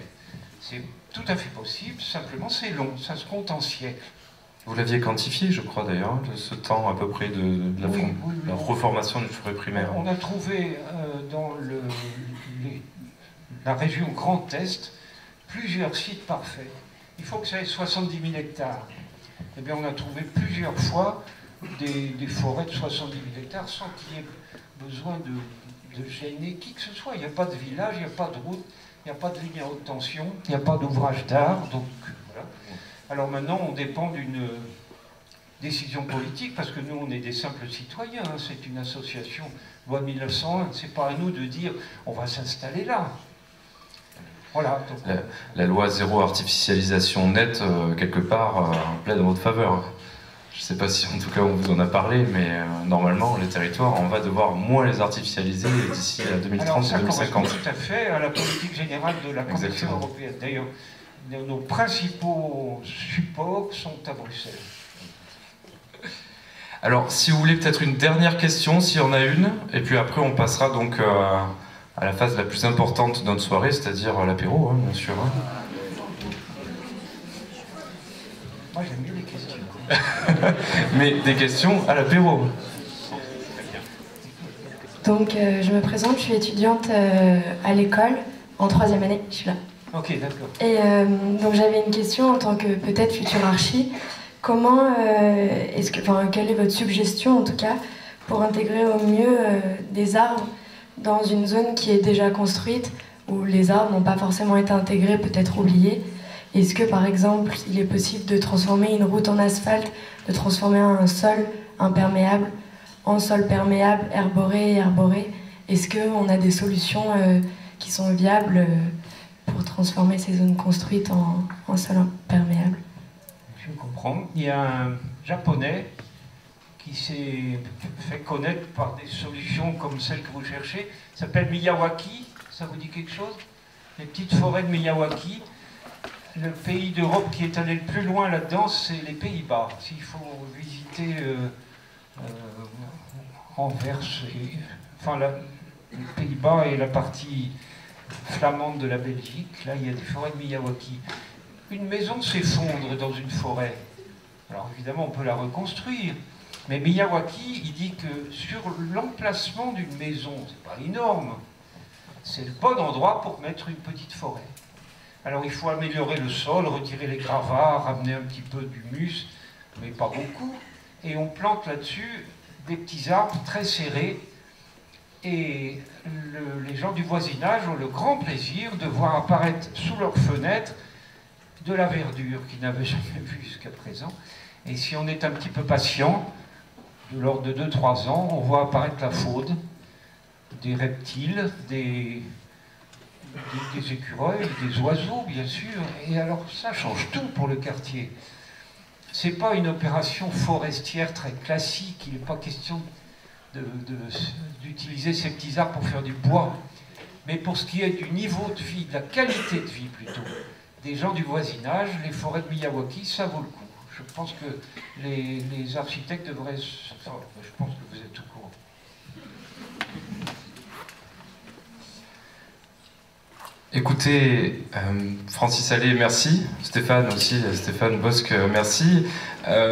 [SPEAKER 3] C'est tout à fait possible, simplement c'est long, ça se compte en siècles.
[SPEAKER 1] Vous l'aviez quantifié, je crois d'ailleurs, ce temps à peu près de la reformation d'une forêt primaire.
[SPEAKER 3] On a trouvé dans la région Grand Est plusieurs sites parfaits. Il faut que ça ait 70 000 hectares. Eh bien, on a trouvé plusieurs fois des forêts de 70 000 hectares sans qu'il y ait besoin de gêner qui que ce soit. Il n'y a pas de village, il n'y a pas de route, il n'y a pas de ligne à haute tension, il n'y a pas d'ouvrage d'art. Donc, voilà. Alors maintenant, on dépend d'une décision politique, parce que nous, on est des simples citoyens. Hein. C'est une association, loi 1901. C'est pas à nous de dire on va s'installer là. Voilà. Donc,
[SPEAKER 1] la loi zéro artificialisation nette, quelque part, plaide en votre faveur. Je ne sais pas si en tout cas on vous en a parlé, mais normalement les territoires, on va devoir moins les artificialiser d'ici à 2030 et 2050.
[SPEAKER 3] Tout à fait à la politique générale de la Commission européenne. D'ailleurs, nos principaux supports sont à Bruxelles.
[SPEAKER 1] Alors, si vous voulez peut-être une dernière question, s'il y en a une, et puis après on passera donc à la phase la plus importante de notre soirée, c'est-à-dire l'apéro, hein, bien sûr. Hein.
[SPEAKER 3] Moi j'aime mieux les questions.
[SPEAKER 1] Mais des questions à l'apéro.
[SPEAKER 6] Donc je me présente, je suis étudiante à l'école, en 3e année, je suis là.
[SPEAKER 3] Ok, d'accord.
[SPEAKER 6] Et donc j'avais une question en tant que peut-être future archi. Comment quelle est votre suggestion en tout cas pour intégrer au mieux des arbres dans une zone qui est déjà construite, où les arbres n'ont pas forcément été intégrés, peut-être oubliés? Est-ce que par exemple il est possible de transformer une route en asphalte, de transformer un sol imperméable en sol perméable, herboré et arboré? Est-ce qu'on a des solutions qui sont viables pour transformer ces zones construites en sol imperméable?
[SPEAKER 3] Je comprends. Il y a un Japonais qui s'est fait connaître par des solutions comme celles que vous cherchez. Il s'appelle Miyawaki. Ça vous dit quelque chose? Les petites forêts de Miyawaki. Le pays d'Europe qui est allé le plus loin là-dedans, c'est les Pays-Bas. S'il faut visiter Anvers, les Pays-Bas et la partie flamande de la Belgique, là il y a des forêts de Miyawaki. Une maison s'effondre dans une forêt. Alors évidemment on peut la reconstruire, mais Miyawaki il dit que sur l'emplacement d'une maison, c'est pas énorme, c'est le bon endroit pour mettre une petite forêt. Alors il faut améliorer le sol, retirer les gravats, ramener un petit peu d'humus, mais pas beaucoup, et on plante là-dessus des petits arbres très serrés, et les gens du voisinage ont le grand plaisir de voir apparaître sous leurs fenêtres de la verdure qu'ils n'avaient jamais vue jusqu'à présent. Et si on est un petit peu patient, de l'ordre de 2-3 ans, on voit apparaître la faune, des reptiles, des écureuils, des oiseaux, bien sûr. Et alors, ça change tout pour le quartier. C'est pas une opération forestière très classique. Il n'est pas question d'utiliser ces petits arbres pour faire du bois. Mais pour ce qui est du niveau de vie, de la qualité de vie plutôt, des gens du voisinage, les forêts de Miyawaki, ça vaut le coup. Je pense que les architectes devraient... Enfin, je pense que vous êtes au courant.
[SPEAKER 1] Écoutez, Francis Allais, merci. Stéphane aussi, Stéphane Bosque, merci.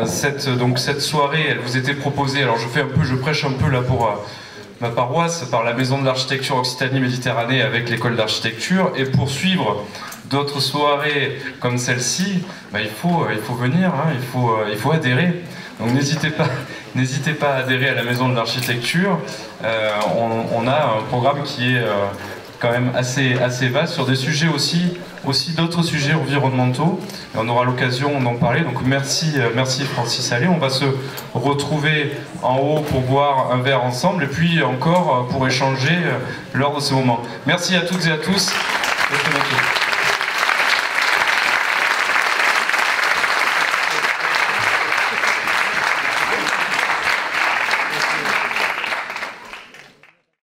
[SPEAKER 1] Cette soirée, elle vous était proposée, alors je prêche un peu là pour ma paroisse, par la Maison de l'Architecture Occitanie-Méditerranée avec l'école d'architecture, et pour suivre d'autres soirées comme celle-ci, il faut venir, hein, il faut adhérer. Donc n'hésitez pas à adhérer à la Maison de l'Architecture. On a un programme qui est quand même assez vaste sur des sujets aussi d'autres sujets environnementaux. Et on aura l'occasion d'en parler. Donc merci Francis Allais. On va se retrouver en haut pour boire un verre ensemble et puis encore pour échanger lors de ce moment. Merci à toutes et à tous.